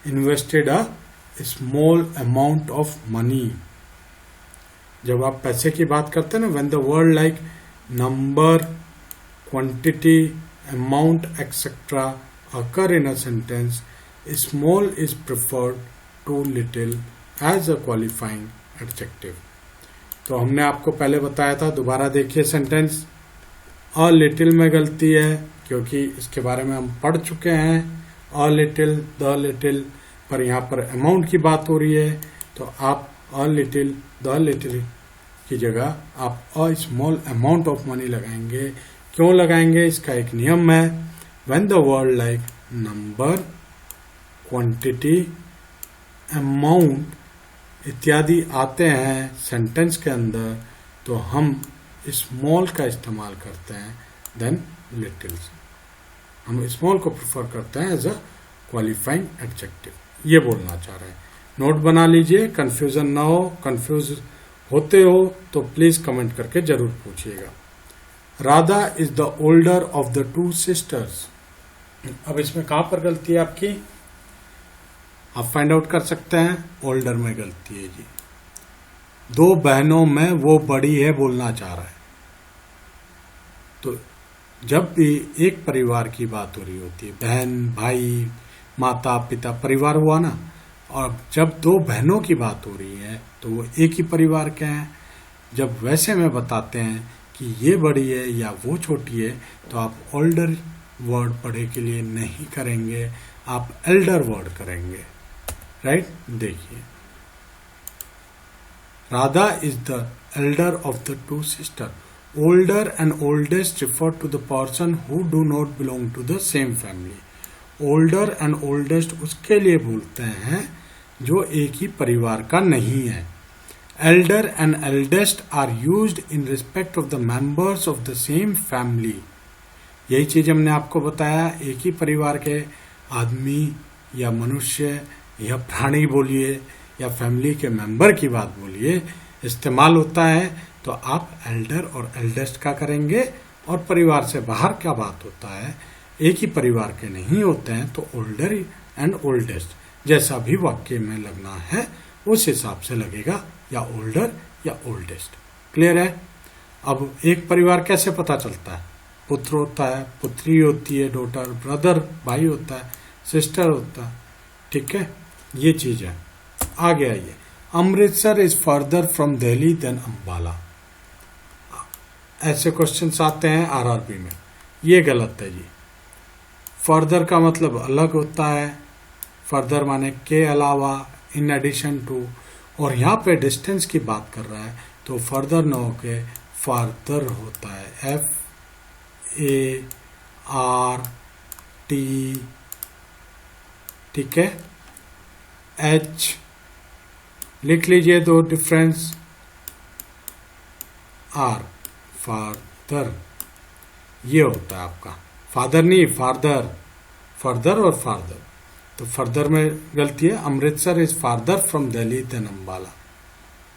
Invested a small amount of money. जब आप पैसे की बात करते हैं ना, when the word like number, quantity, amount etcetera occur in a sentence, small is preferred to little as a qualifying adjective. तो हमने आपको पहले बताया था, दोबारा देखिए सेंटेंस। अ लिटिल में गलती है क्योंकि इसके बारे में हम पढ़ चुके हैं। अ लिटिल, द लिटिल, पर यहाँ पर अमाउंट की बात हो रही है, तो आप अ लिटिल, द लिटिल की जगह आप अ स्मॉल अमाउंट ऑफ मनी लगाएंगे। क्यों लगाएंगे? इसका एक नियम है। When the word like number, quantity, amount इत्यादि आते हैं सेंटेंस के अंदर, तो हम स्मॉल का इस्तेमाल करते हैं देन लिटिल। हम स्मॉल को प्रेफर करते हैं एज अ क्वालिफाइंग एडजेक्टिव। ये बोलना चाह रहे हैं। नोट बना लीजिए, कंफ्यूजन ना हो। कंफ्यूज होते हो तो प्लीज कमेंट करके जरूर पूछिएगा। Radha is the older of the two sisters. अब इसमें कहां पर गलती है आपकी? आप फाइंड आउट कर सकते हैं। ओल्डर में गलती है जी। दो बहनों में वो बड़ी है बोलना चाह रहा है। तो जब भी एक परिवार की बात हो रही होती है, बहन, भाई, माता, पिता, परिवार हुआ ना, और जब दो बहनों की बात हो रही है तो वो एक ही परिवार के हैं। जब वैसे में बताते हैं कि ये बड़ी है या वो छोटी है, तो आप ओल्डर वर्ड पढ़े के लिए नहीं करेंगे, आप एल्डर वर्ड करेंगे। राइट? देखिए, Radha is the elder of the two sister. Older and oldest refer to the person who do not belong to the same family. Older and oldest उसके लिए बोलते हैं जो एक ही परिवार का नहीं है। Elder and eldest are used in respect of the members of the same family. यही चीज हमने आपको बताया। एक ही परिवार के आदमी या मनुष्य या प्राणी बोलिए या फैमिली के मेंबर की बात बोलिए, इस्तेमाल होता है तो आप एल्डर और एल्डेस्ट का करेंगे। और परिवार से बाहर क्या बात होता है, एक ही परिवार के नहीं होते हैं, तो ओल्डर एंड ओल्डेस्ट जैसा भी वाक्य में लगना है उस हिसाब से लगेगा, या ओल्डर या ओल्डेस्ट। क्लियर है? अब एक परिवार कैसे पता चलता है? पुत्र होता है, पुत्री होती है, डॉटर, ब्रदर भाई होता है, सिस्टर होता है। ठीक है, ये चीज है। आगे आइए। Amritsar is further from Delhi than Ambala. ऐसे क्वेश्चंस आते हैं आरआरबी में। ये गलत है जी। फर्दर का मतलब अलग होता है। फर्दर माने के अलावा, इन एडिशन टू, और यहाँ पे डिस्टेंस की बात कर रहा है तो फर्दर न होके फार्दर होता है। FART। ठीक है, H लिख लीजिए, दो डिफरेंस। R फादर, ये होता है आपका। फादर नहीं, फादर। फर्दर और फादर। तो फर्दर में गलती है। Amritsar is farther from Delhi than Ambala.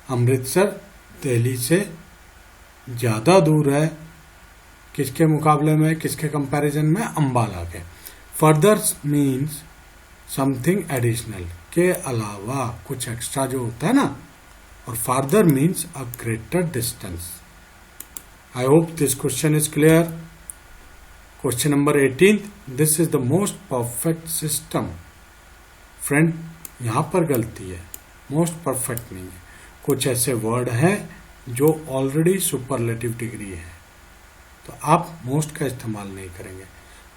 Amritsar Delhi से ज्यादा दूर है किसके मुकाबले में, किसके कंपैरिजन में, अम्बाला के। फर्दर मीन्स समथिंग एडिशनल, के अलावा कुछ एक्स्ट्रा जो होता है ना, और farther means a greater distance. I hope this question is clear. Question number 18, this is the most perfect system. Friend यहां पर गलती है, मोस्ट परफेक्ट नहीं है। कुछ ऐसे वर्ड हैं जो ऑलरेडी सुपरलेटिव डिग्री है, तो आप मोस्ट का इस्तेमाल नहीं करेंगे।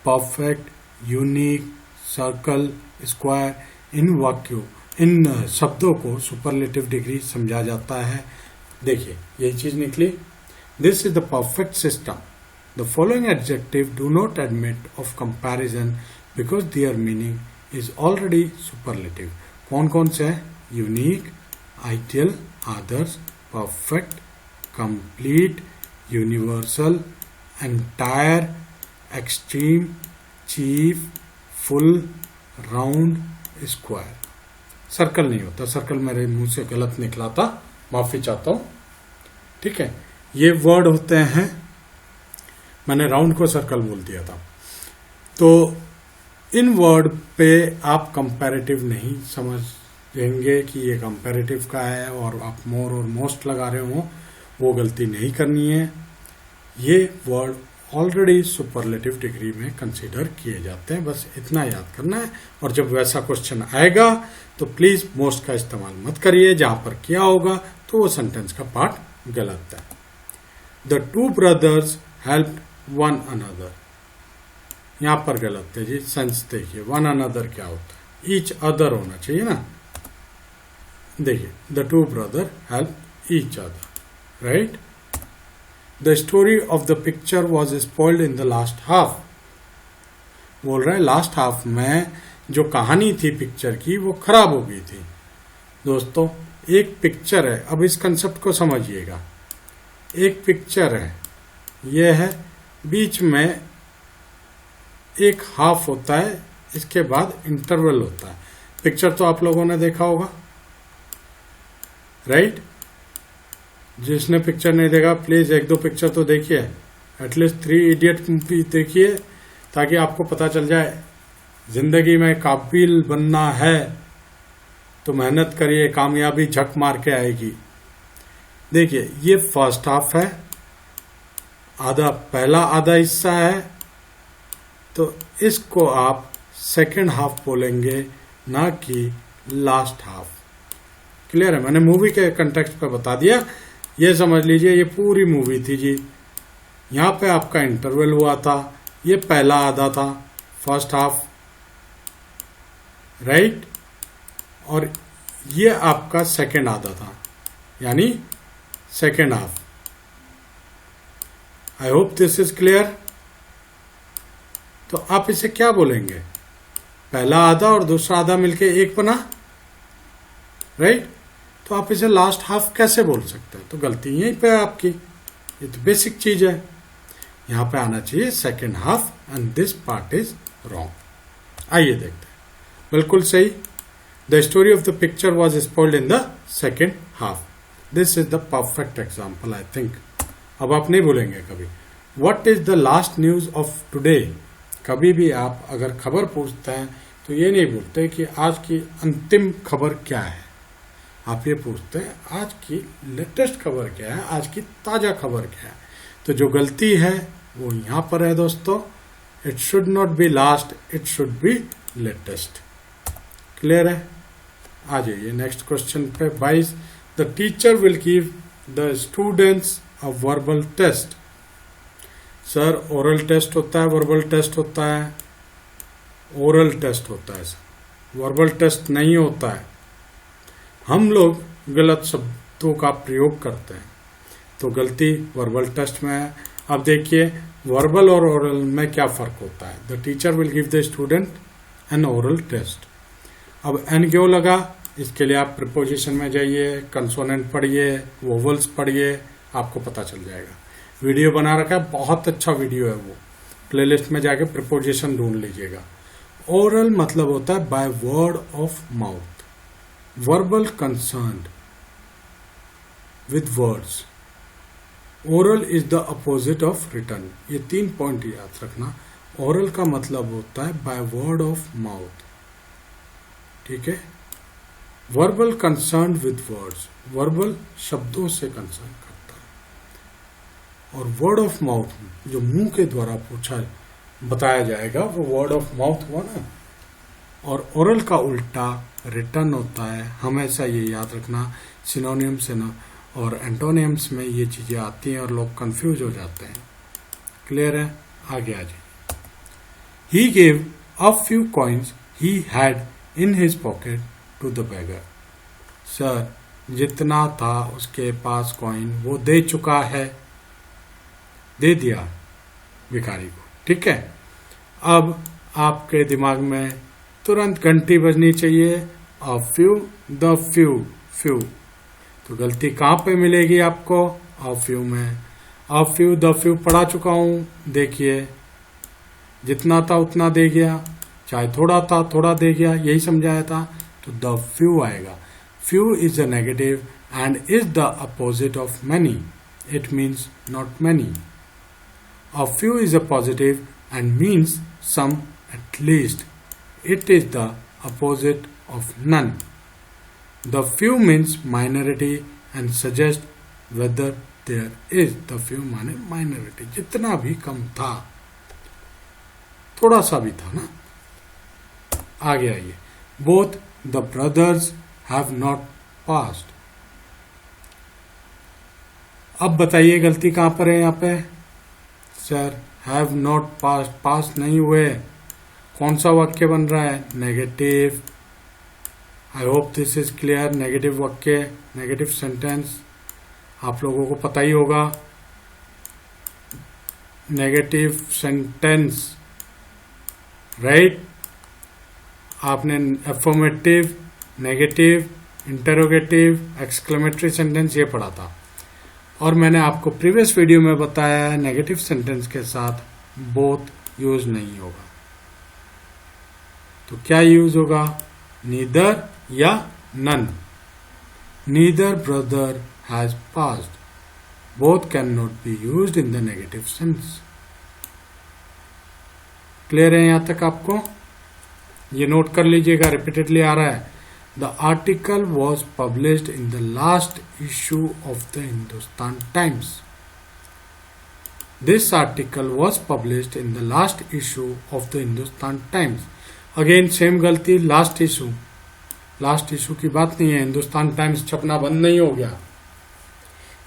परफेक्ट, यूनिक, सर्कल, स्क्वायर, इन वाक्यों, इन शब्दों को सुपरलेटिव डिग्री समझा जाता है। देखिए यही चीज निकली, this is the perfect system. The following adjective do not admit of comparison because their meaning is already superlative. कौन कौन से है? यूनिक, आइडियल, आदर्श, perfect, complete, universal, entire, extreme, chief, full, round, square. Circle नहीं होता, circle मेरे मुंह से गलत निकला था, माफी चाहता हूं। ठीक है, ये वर्ड होते हैं, मैंने राउंड को सर्कल बोल दिया था। तो इन वर्ड पे आप कंपैरेटिव नहीं समझेंगे कि ये कंपैरेटिव का है और आप मोर और मोस्ट लगा रहे हो, वो गलती नहीं करनी है। ये वर्ड ऑलरेडी सुपरलेटिव डिग्री में कंसीडर किए जाते हैं, बस इतना याद करना है। और जब वैसा क्वेश्चन आएगा तो प्लीज मोस्ट का इस्तेमाल मत करिए, जहां पर किया होगा तो वो सेंटेंस का पार्ट गलत है। The two brothers helped one another, यहां पर गलत है जी। सेंस देखिए, वन अनदर क्या होता है? ईच अदर होना चाहिए ना। देखिए, the two brother help each other, right. The story of the picture was spoiled in the last half, बोल रहा है लास्ट हाफ में जो कहानी थी पिक्चर की वो खराब हो गई थी। दोस्तों एक पिक्चर है, अब इस कंसेप्ट को समझिएगा। एक पिक्चर है, ये है, बीच में एक हाफ होता है, इसके बाद इंटरवल होता है। पिक्चर तो आप लोगों ने देखा होगा, राइट। जिसने पिक्चर नहीं देखा प्लीज एक दो पिक्चर तो देखिए, एटलीस्ट 3 इडियट मूवी देखिए, ताकि आपको पता चल जाए जिंदगी में काबिल बनना है तो मेहनत करिए, कामयाबी झक मार के आएगी। देखिए ये फर्स्ट हाफ है, आधा पहला आधा हिस्सा है, तो इसको आप सेकंड हाफ बोलेंगे, ना कि लास्ट हाफ। क्लियर है? मैंने मूवी के कंटेक्स्ट पे बता दिया, ये समझ लीजिए ये पूरी मूवी थी जी। यहां पे आपका इंटरवल हुआ था, ये पहला आधा था, फर्स्ट हाफ, राइट, और ये आपका सेकंड आधा था, यानी second half. I hope this is clear. तो आप इसे क्या बोलेंगे? पहला आधा और दूसरा आधा मिलके एक बना, राइट। तो आप इसे लास्ट हाफ कैसे बोल सकते हैं? तो गलती यहीं पे है आपकी, ये तो बेसिक चीज है। यहां पे आना चाहिए second half, and this part is wrong. आइए देखते हैं, बिल्कुल सही। The story of the picture was spoiled in the second half. This is the perfect example, I think. अब आप नहीं भूलेंगे कभी। What is the last news of today? कभी भी आप अगर खबर पूछते हैं तो ये नहीं बोलते कि आज की अंतिम खबर क्या है, आप ये पूछते हैं आज की लेटेस्ट खबर क्या है, आज की ताजा खबर क्या है। तो जो गलती है वो यहां पर है दोस्तों, it should not be last, it should be latest. Clear है? आ जाइए नेक्स्ट क्वेश्चन पे। 22, the teacher will give the students a verbal test. Sir oral test होता है, वर्बल टेस्ट होता है? ओरल टेस्ट होता है सर, वर्बल टेस्ट नहीं होता है। हम लोग गलत शब्दों का प्रयोग करते हैं, तो गलती वर्बल टेस्ट में है। अब देखिए वर्बल और ओरल में क्या फर्क होता है। The teacher will give the student an oral test. अब एन क्यों लगा, इसके लिए आप प्रिपोजिशन में जाइए, कंसोनेंट पढ़िए, वोवल्स पढ़िए, आपको पता चल जाएगा। वीडियो बना रखा है, बहुत अच्छा वीडियो है वो, प्लेलिस्ट में जाके प्रिपोजिशन ढूंढ लीजिएगा। ओरल मतलब होता है by word of mouth, verbal concerned with words, oral is the opposite of written. ये 3 पॉइंट याद रखना। ओरल का मतलब होता है बाय वर्ड ऑफ माउथ, ठीक है। Verbal concern with words, verbal शब्दों से कंसर्न करता है, और वर्ड ऑफ माउथ जो मुंह के द्वारा पूछा बताया जाएगा वो वर्ड ऑफ माउथ हुआ ना। और ओरल का उल्टा रिटन होता है। हमेशा ये याद रखना, सिनोनियम्स और एंटोनियम्स में ये चीजें आती हैं और लोग कंफ्यूज हो जाते हैं। क्लियर है? आगे आ जाइए। He gave a few coins he had in his pocket to the beggar। Sir, जितना था उसके पास कॉइन वो दे चुका है, दे दिया भिखारी को, ठीक है। अब आपके दिमाग में तुरंत घंटी बजनी चाहिए, a few, the few, few. तो गलती कहां पे मिलेगी आपको? अ फ्यू में। अ फ्यू, द फ्यू पढ़ा चुका हूं, देखिए जितना था उतना दे गया, चाहे थोड़ा था थोड़ा दे गया, यही समझाया था। तो द फ्यू आएगा। Few is a negative and is the opposite of many, it means not many. A few is a positive and means some at least, it is the opposite of none. The few means minority and suggest whether there is, the few माने minority, जितना भी कम था, थोड़ा सा भी था ना। आगे आइए। Both the brothers have not passed. अब बताइए गलती कहां पर है? यहां पे sir have not passed, pass नहीं हुए। कौन सा वाक्य बन रहा है? Negative. I hope this is clear. Negative वाक्य, नेगेटिव सेंटेंस आप लोगों को पता ही होगा। Negative sentence, right. आपने affirmative, negative, interrogative, exclamatory sentence ये पढ़ा था, और मैंने आपको प्रीवियस वीडियो में बताया है नेगेटिव सेंटेंस के साथ बोथ यूज नहीं होगा। तो क्या यूज होगा? नीदर या none. Neither brother has passed, both can not be used in the negative sense. Clear है यहां तक आपको? ये नोट कर लीजिएगा, रिपीटेडली आ रहा है। The article was published in the last issue of the Hindustan times. This article was published in the last issue of the Hindustan times. Again same गलती, लास्ट इशू। लास्ट इशू की बात नहीं है, हिंदुस्तान टाइम्स छपना बंद नहीं हो गया।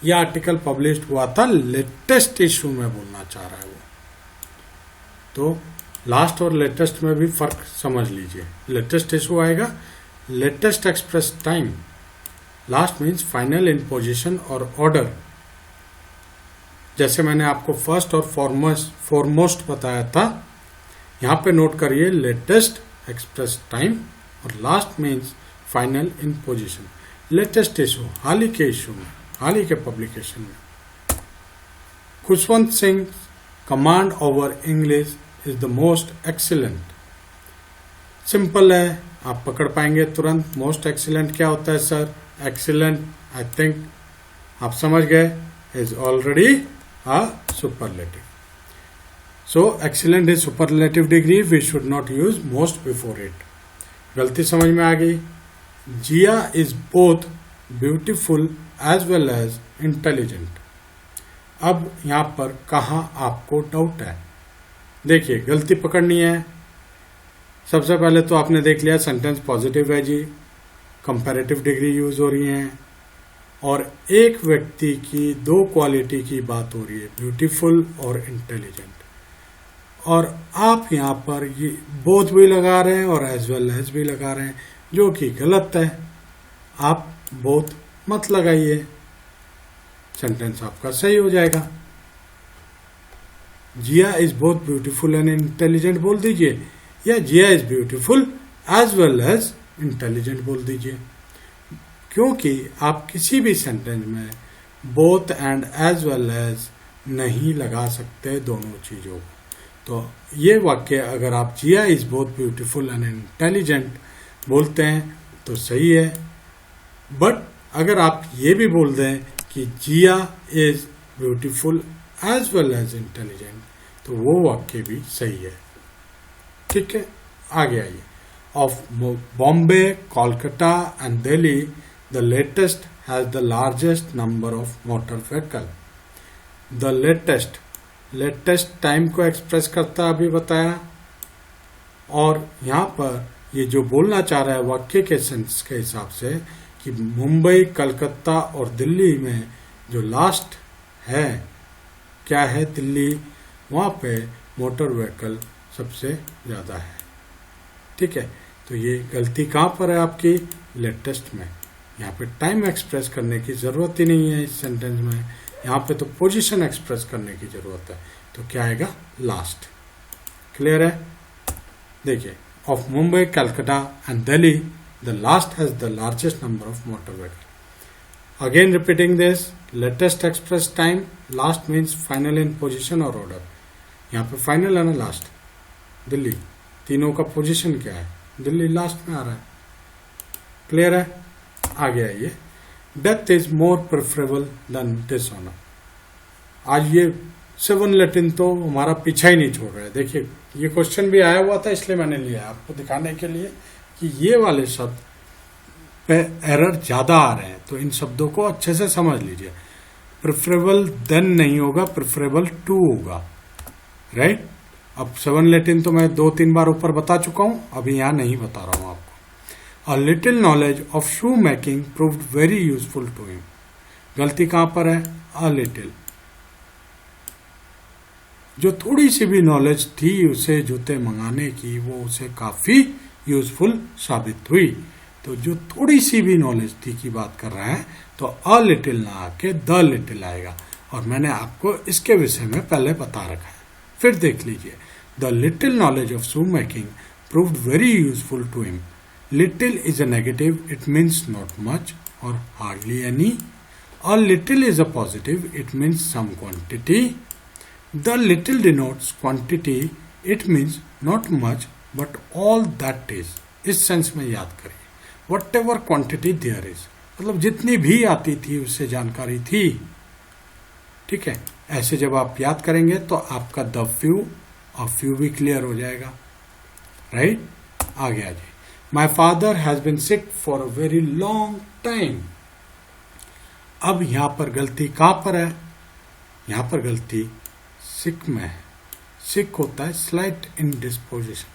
यह आर्टिकल पब्लिश्ड हुआ था लेटेस्ट इशू में, बोलना चाह रहा है वो। तो लास्ट और लेटेस्ट में भी फर्क समझ लीजिए। लेटेस्ट इशू आएगा, latest express time. Last means final in position और ऑर्डर। जैसे मैंने आपको फर्स्ट और फॉरमोस्ट बताया था, यहां पे नोट करिए लेटेस्ट एक्सप्रेस टाइम और last means final in position. Latest issue, हाल ही के इशू में, हाल ही के पब्लिकेशन में। Khushwant Singh command over English is the most excellent. Simple है, आप पकड़ पाएंगे तुरंत। मोस्ट एक्सीलेंट क्या होता है सर? एक्सीलेंट, आई थिंक आप समझ गए, is already a superlative. So excellent is superlative degree, we should not use most before it. गलती समझ में आ गई। Jiya is both beautiful as well as intelligent. अब यहां पर कहां आपको डाउट है? देखिए, गलती पकड़नी है। सबसे पहले तो आपने देख लिया सेंटेंस पॉजिटिव है जी, कंपैरेटिव डिग्री यूज हो रही है, और एक व्यक्ति की 2 क्वालिटी की बात हो रही है, ब्यूटीफुल और इंटेलिजेंट। और आप यहां पर ये बोथ भी लगा रहे हैं और एज वेल एज भी लगा रहे हैं, जो कि गलत है। आप बोथ मत लगाइए, सेंटेंस आपका सही हो जाएगा। Jiya is both beautiful and intelligent बोल दीजिए, या Jiya is beautiful as well as intelligent बोल दीजिए। क्योंकि आप किसी भी सेंटेंस में both and as well as नहीं लगा सकते दोनों चीजों को। तो ये वाक्य अगर आप Jiya is both beautiful and intelligent बोलते हैं तो सही है, बट अगर आप ये भी बोल दें कि Jiya is beautiful as well as intelligent तो वो वाक्य भी सही है। ठीक है, आगे आइए। Of Bombay, Kolkata and Delhi the latest has the largest number of motor vehicle. The latest time को एक्सप्रेस करता है, अभी बताया। और यहां पर ये जो बोलना चाह रहा है वाक्य के सेंस के हिसाब से कि मुंबई, कलकत्ता और दिल्ली में जो लास्ट है क्या है, दिल्ली, वहां पे मोटर व्हीकल सबसे ज्यादा है। ठीक है, तो ये गलती कहां पर है आपकी, लेटेस्ट में। यहाँ पे टाइम एक्सप्रेस करने की जरूरत ही नहीं है इस सेंटेंस में, यहाँ पे तो पोजीशन एक्सप्रेस करने की जरूरत है। तो क्या आएगा, लास्ट। क्लियर है? देखिए, of Mumbai, Calcutta and Delhi the last has the largest number of motor vehicle. Again repeating this, latest express time, last means final in position और ऑर्डर। यहाँ पे फाइनल है ना, लास्ट, दिल्ली, तीनों का पोजीशन क्या है, दिल्ली लास्ट में आ रहा है। क्लियर है? आगे आइए। Death is more preferable than dishonour. आज ये 7 लैटिन तो हमारा पीछा ही नहीं छोड़ रहा है। देखिए, ये क्वेश्चन भी आया हुआ था, इसलिए मैंने लिया आपको दिखाने के लिए कि ये वाले शब्द पे एरर ज्यादा आ रहे हैं, तो इन शब्दों को अच्छे से समझ लीजिए। प्रेफरेबल देन नहीं होगा, प्रेफरेबल टू होगा, राइट। अब 7 लैटिन तो मैं 2-3 बार ऊपर बता चुका हूं, अभी यहां नहीं बता रहा हूं आपको। A little knowledge of shoe making proved very useful to him. गलती कहां पर है, a little। जो थोड़ी सी भी नॉलेज थी उसे जूते मंगाने की, वो उसे काफी यूजफुल साबित हुई। तो जो थोड़ी सी भी नॉलेज थी की बात कर रहा है, तो a little ना आके the little आएगा। और मैंने आपको इसके विषय में पहले बता रखा है, फिर देख लीजिए। The little knowledge of shoe making proved very useful to him. Little is a negative, it means not much or hardly any. A little is a positive, it means some quantity. The little denotes quantity, it means not much but all that is. इस sense में याद करिए, whatever quantity there is, मतलब जितनी भी आती थी उससे जानकारी थी। ठीक है, ऐसे जब आप याद करेंगे तो आपका द फ्यू और फ्यू भी क्लियर हो जाएगा, राइट। आगे आ जाइए। My father has been sick for a very long time. अब यहां पर गलती कहां पर है, यहां पर गलती सिक में है। सिक होता है स्लाइट इंडिस्पोजिशन,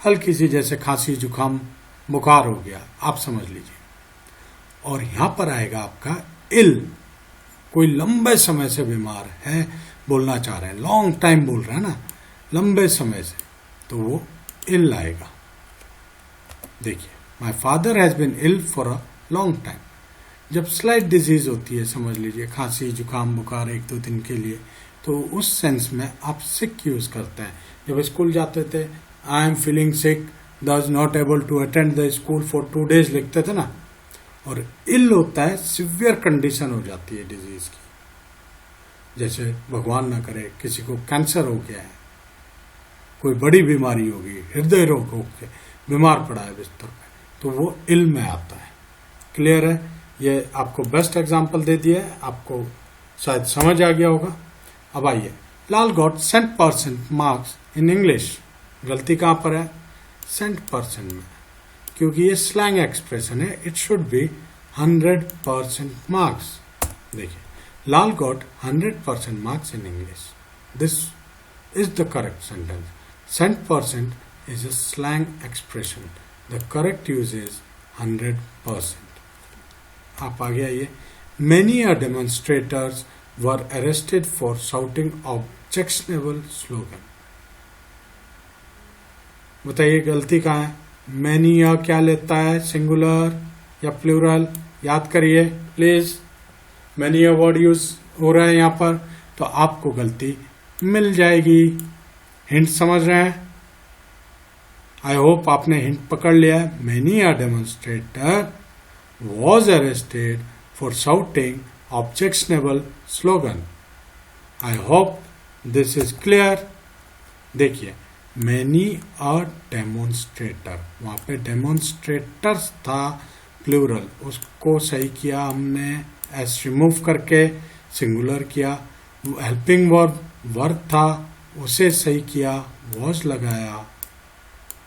हल्की सी, जैसे खांसी, जुकाम, बुखार हो गया, आप समझ लीजिए। और यहां पर आएगा आपका इल, कोई लंबे समय से बीमार है, बोलना चाह रहे हैं, लॉन्ग टाइम बोल रहा है ना, लंबे समय से, तो वो इल आएगा। देखिए, my father has been ill for a long time. जब स्लाइट डिजीज होती है, समझ लीजिए खांसी, जुकाम, बुखार 1-2 दिन के लिए, तो उस सेंस में आप सिक यूज करते हैं। जब स्कूल जाते थे, I am feeling sick, thus not able to attend the school for 2 days लिखते थे ना। और इल होता है सिवियर कंडीशन हो जाती है डिजीज की, जैसे भगवान ना करे किसी को कैंसर हो गया है, कोई बड़ी बीमारी होगी, हृदय रोग हो गया, बीमार पड़ा है बिस्तर पे, तो वो इल में आता है। क्लियर है? ये आपको बेस्ट एग्जांपल दे दिया है, आपको शायद समझ आ गया होगा। अब आइए, Lal got 100% marks in English. गलती कहां पर है, 100% में, क्योंकि ये स्लैंग एक्सप्रेशन है, इट शुड बी 100% मार्क्स। देखिए, Lal got 100% marks in English, this is the correct sentence. 100% is a slang expression. The correct use is 100%. आप आगे आइए। Many a demonstrators were arrested for shouting objectionable slogan. बताइए गलती कहाँ है? Many a क्या लेता है, सिंगुलर या प्लूरल? याद करिए please. Many a word use हो रहा है यहाँ पर, तो आपको गलती मिल जाएगी। हिंट समझ रहे हैं? आई होप आपने हिंट पकड़ लिया है। Many a demonstrator was arrested for shouting objectionable slogan. I hope this is clear. देखिए मैनी अ डेमोन्स्ट्रेटर, वहाँ पे डेमोन्स्ट्रेटर्स था प्लूरल, उसको सही किया हमने एस रिमूव करके सिंगुलर किया। हेल्पिंग वर्ब था, उसे सही किया, वॉज लगाया।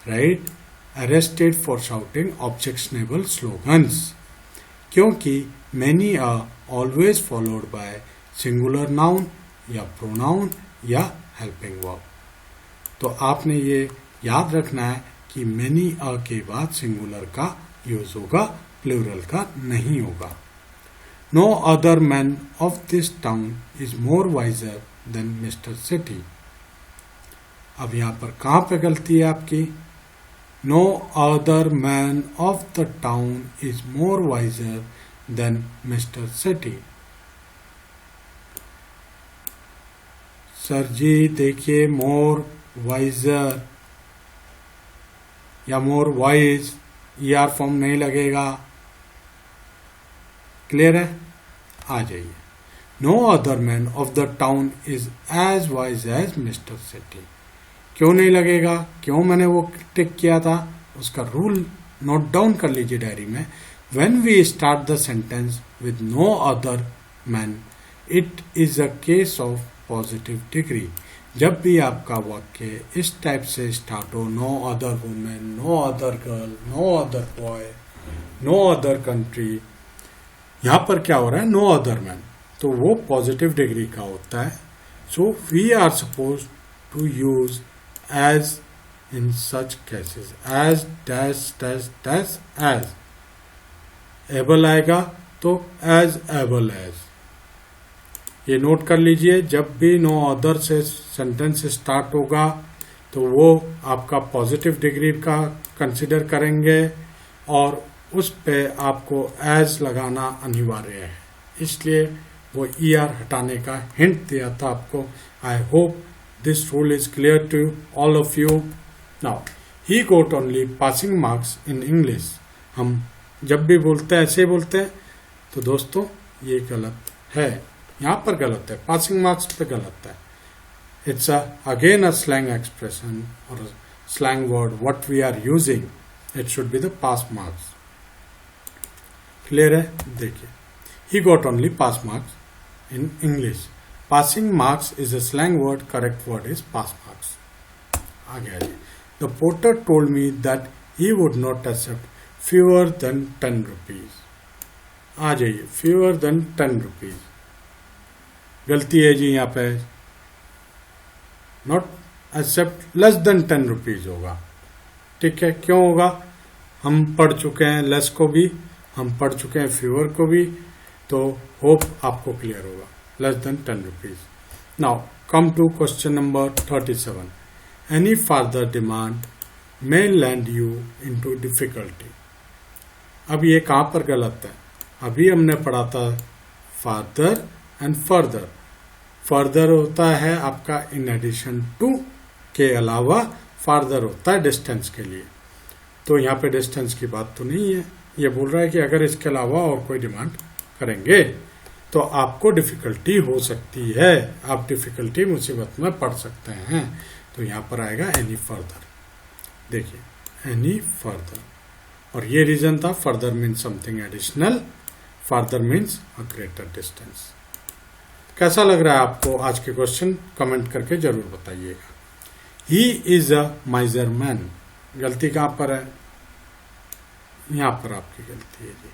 Right, arrested for shouting objectionable slogans, क्योंकि many a always followed by singular noun या प्रोनाउन या हेल्पिंग वर्ब। तो आपने ये याद रखना है कि मैनी अ के बाद सिंगुलर का यूज होगा, प्लूरल का नहीं होगा। No other man of this town is more wiser than mister city. अब यहां पर कहां पे गलती है आपकी? No other man of the town is more wiser than mister city. Sir ji देखिए, मोर वाइजर या मोर वाइज, ईआर फॉर्म नहीं लगेगा। क्लियर है? आ जाइए। No other man of the town is as wise as mister Sethi. क्यों नहीं लगेगा? क्यों मैंने वो टिक किया था? उसका रूल नोट डाउन कर लीजिए डायरी में। When we start the sentence with no other man, it is a case of positive degree. जब भी आपका वाक्य इस टाइप से स्टार्ट हो, no other women, no other girl, no other boy, no other country, यहां पर क्या हो रहा है? नो अदर मैन, तो वो पॉजिटिव डिग्री का होता है। So we are suppose to use as in such cases, as dash dash dash as. Able आएगा तो एज एबल एज। ये नोट कर लीजिए, जब भी नो अदर से सेंटेंस स्टार्ट होगा तो वो आपका पॉजिटिव डिग्री का कंसिडर करेंगे और उस पे आपको एज लगाना अनिवार्य है, इसलिए वो ईआर हटाने का हिंट दिया था आपको। I hope this rule is clear to all of you. Now he got only passing marks in English. हम जब भी बोलते हैं ऐसे बोलते हैं, तो दोस्तों ये गलत है, यहां पर गलत है, पासिंग मार्क्स पे गलत है। It's again a slang expression और slang word what we are using, it should be the pass marks. Clear है? देखिए, he got only pass marks in English. Passing marks is a slang word, correct word is pass marks. आगे आइए। The porter told me that he would not accept fewer than 10 rupees. आ जाइए, fewer than 10 rupees गलती है जी, यहाँ पे not accept less than 10 rupees होगा। ठीक है, क्यों होगा? हम पढ़ चुके हैं लेस को भी, हम पढ़ चुके हैं फ्यूअर को भी, तो होप आपको क्लियर होगा। Less than 10 rupees. Now come to question number 37। Any further demand may land you into difficulty. अब ये कहां पर गलत है? अभी हमने पढ़ा था फादर एंड फर्दर। फर्दर होता है आपका इन एडिशन टू के अलावा, फार्दर होता है डिस्टेंस के लिए। तो यहाँ पे डिस्टेंस की बात तो नहीं है, ये बोल रहा है कि अगर इसके अलावा और कोई डिमांड करेंगे तो आपको डिफिकल्टी हो सकती है, आप डिफिकल्टी मुसीबत में पड़ सकते हैं। तो यहाँ पर आएगा एनी फर्दर। देखिए एनी फर्दर, और ये रीजन था further means something additional, further means a greater distance. कैसा लग रहा है आपको आज के क्वेश्चन? कमेंट करके जरूर बताइएगा। ही इज अ माइजर मैन, गलती कहां पर है? यहां पर आपकी गलती है जी।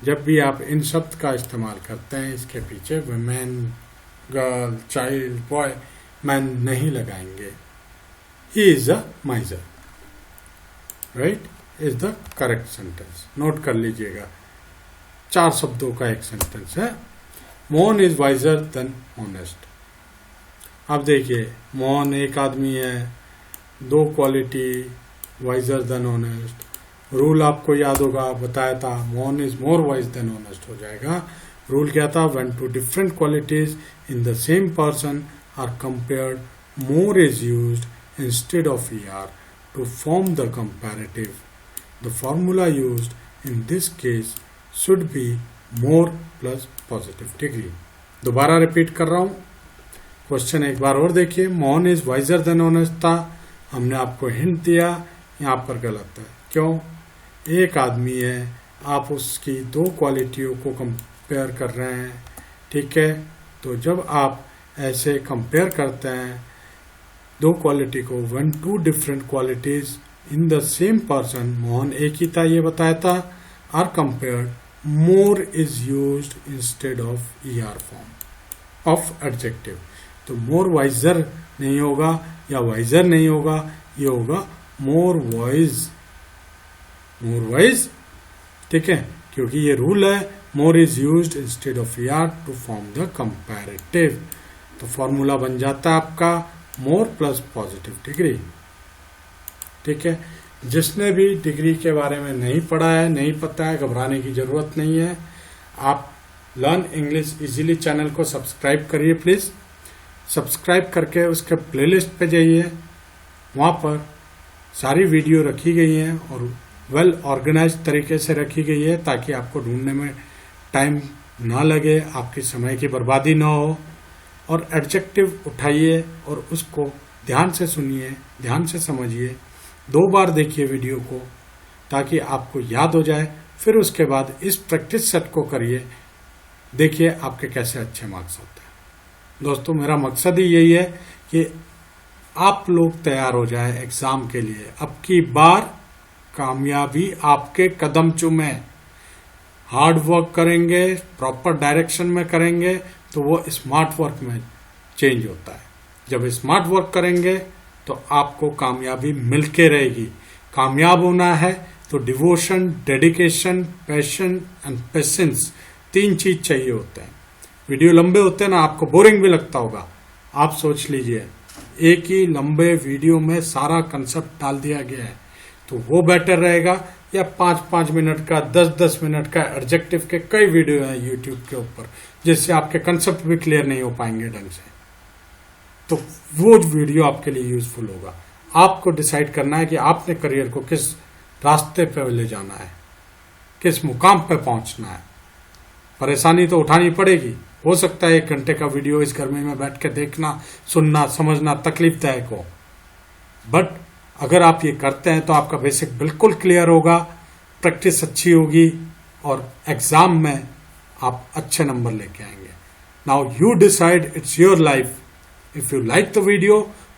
जब भी आप इन शब्द का इस्तेमाल करते हैं, इसके पीछे women, girl, child, boy, man नहीं लगाएंगे। He is a miser, right, is the correct sentence. Note कर लीजिएगा, 4 शब्दों का एक सेंटेंस है। Mohan is wiser than honest. अब देखिए, मोहन एक आदमी है, 2 quality, wiser than honest. Rule आपको याद होगा, बताया था, Mohan is more wise than honest हो जाएगा। रूल क्या था? When two different qualities in the same person are compared, more is used instead of E R to form the comparative. The formula used in this case should be more plus positive degree. दोबारा repeat कर रहा हूं, question एक बार और देखिए, Mohan is wiser than honest था। हमने आपको हिंट दिया, यहाँ पर गलत है। क्यों? एक आदमी है, आप उसकी दो क्वालिटियों को कंपेयर कर रहे हैं, ठीक है। तो जब आप ऐसे कंपेयर करते हैं दो क्वालिटी को, when two different qualities in the same person, Mohan एक ही था ये बताया था, are compared, more is used instead of ER form of adjective. तो मोर वाइजर नहीं होगा या वाइजर नहीं होगा, ये होगा मोर वाइज, मोर वाइज, ठीक है, क्योंकि ये रूल है, more is used instead of ER to form the comparative. तो फॉर्मूला बन जाता है आपका मोर प्लस पॉजिटिव डिग्री, ठीक है। जिसने भी डिग्री के बारे में नहीं पढ़ा है, नहीं पता है, घबराने की जरूरत नहीं है। आप लर्न इंग्लिश इजीली चैनल को सब्सक्राइब करिए प्लीज। सब्सक्राइब करके उसके प्लेलिस्ट पे जाइए, वहाँ पर सारी वीडियो रखी गई हैं और वेल ऑर्गेनाइज तरीके से रखी गई है, ताकि आपको ढूंढने में टाइम ना लगे, आपकी समय की बर्बादी ना हो। और एडजेक्टिव उठाइए और उसको ध्यान से सुनिए, ध्यान से समझिए, 2 बार देखिए वीडियो को, ताकि आपको याद हो जाए। फिर उसके बाद इस प्रैक्टिस सेट को करिए, देखिए आपके कैसे अच्छे मार्क्स आते हैं। दोस्तों, मेरा मकसद ही यही है कि आप लोग तैयार हो जाए एग्जाम के लिए। अब की बार कामयाबी आपके कदम चूमे, हार्ड वर्क करेंगे, प्रॉपर डायरेक्शन में करेंगे, तो वो स्मार्ट वर्क में चेंज होता है। जब स्मार्ट वर्क करेंगे तो आपको कामयाबी मिलके रहेगी। कामयाब होना है तो devotion, dedication, passion and patience, 3 चीज चाहिए होते हैं। वीडियो लंबे होते हैं ना, आपको बोरिंग भी लगता होगा। आप सोच लीजिए, एक ही लंबे वीडियो में सारा कंसेप्ट डाल दिया गया है, तो वो बेटर रहेगा या 5-5 मिनट का, 10-10 मिनट का एडजेक्टिव के कई वीडियो हैं यूट्यूब के ऊपर, जिससे आपके कंसेप्ट भी क्लियर नहीं हो पाएंगे ढंग से। तो वो वीडियो आपके लिए यूजफुल होगा। आपको डिसाइड करना है कि आपने करियर को किस रास्ते पे ले जाना है, किस मुकाम पे पहुंचना है। परेशानी तो उठानी पड़ेगी। हो सकता है 1 घंटे का वीडियो इस गर्मी में बैठ के देखना, सुनना, समझना तकलीफदायक हो, बट अगर आप ये करते हैं तो आपका बेसिक बिल्कुल क्लियर होगा, प्रैक्टिस अच्छी होगी और एग्जाम में आप अच्छे नंबर लेके आएंगे। Now you decide, it's your life. If you like the video,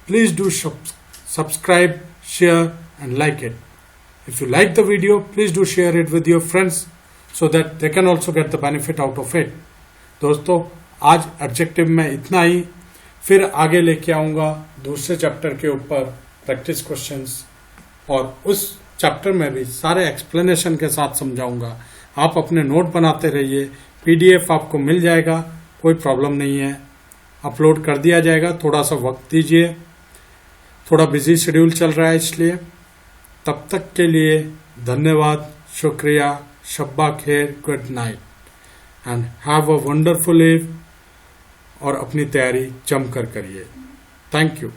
please do subscribe, share and like it. If you like the video, please do share it with your friends so that they can also get the benefit out of it. दोस्तों, आज adjective में इतना ही। फिर आगे लेके आऊंगा दूसरे chapter के ऊपर प्रैक्टिस क्वेश्चंस, और उस चैप्टर में भी सारे एक्सप्लेनेशन के साथ समझाऊंगा। आप अपने नोट बनाते रहिए, PDF आपको मिल जाएगा, कोई प्रॉब्लम नहीं है, अपलोड कर दिया जाएगा। थोड़ा सा वक्त दीजिए, थोड़ा बिजी शेड्यूल चल रहा है इसलिए। तब तक के लिए धन्यवाद, शुक्रिया, शब्बा खैर, good night and have a wonderful eve. और अपनी तैयारी जमकर करिए। Thank you.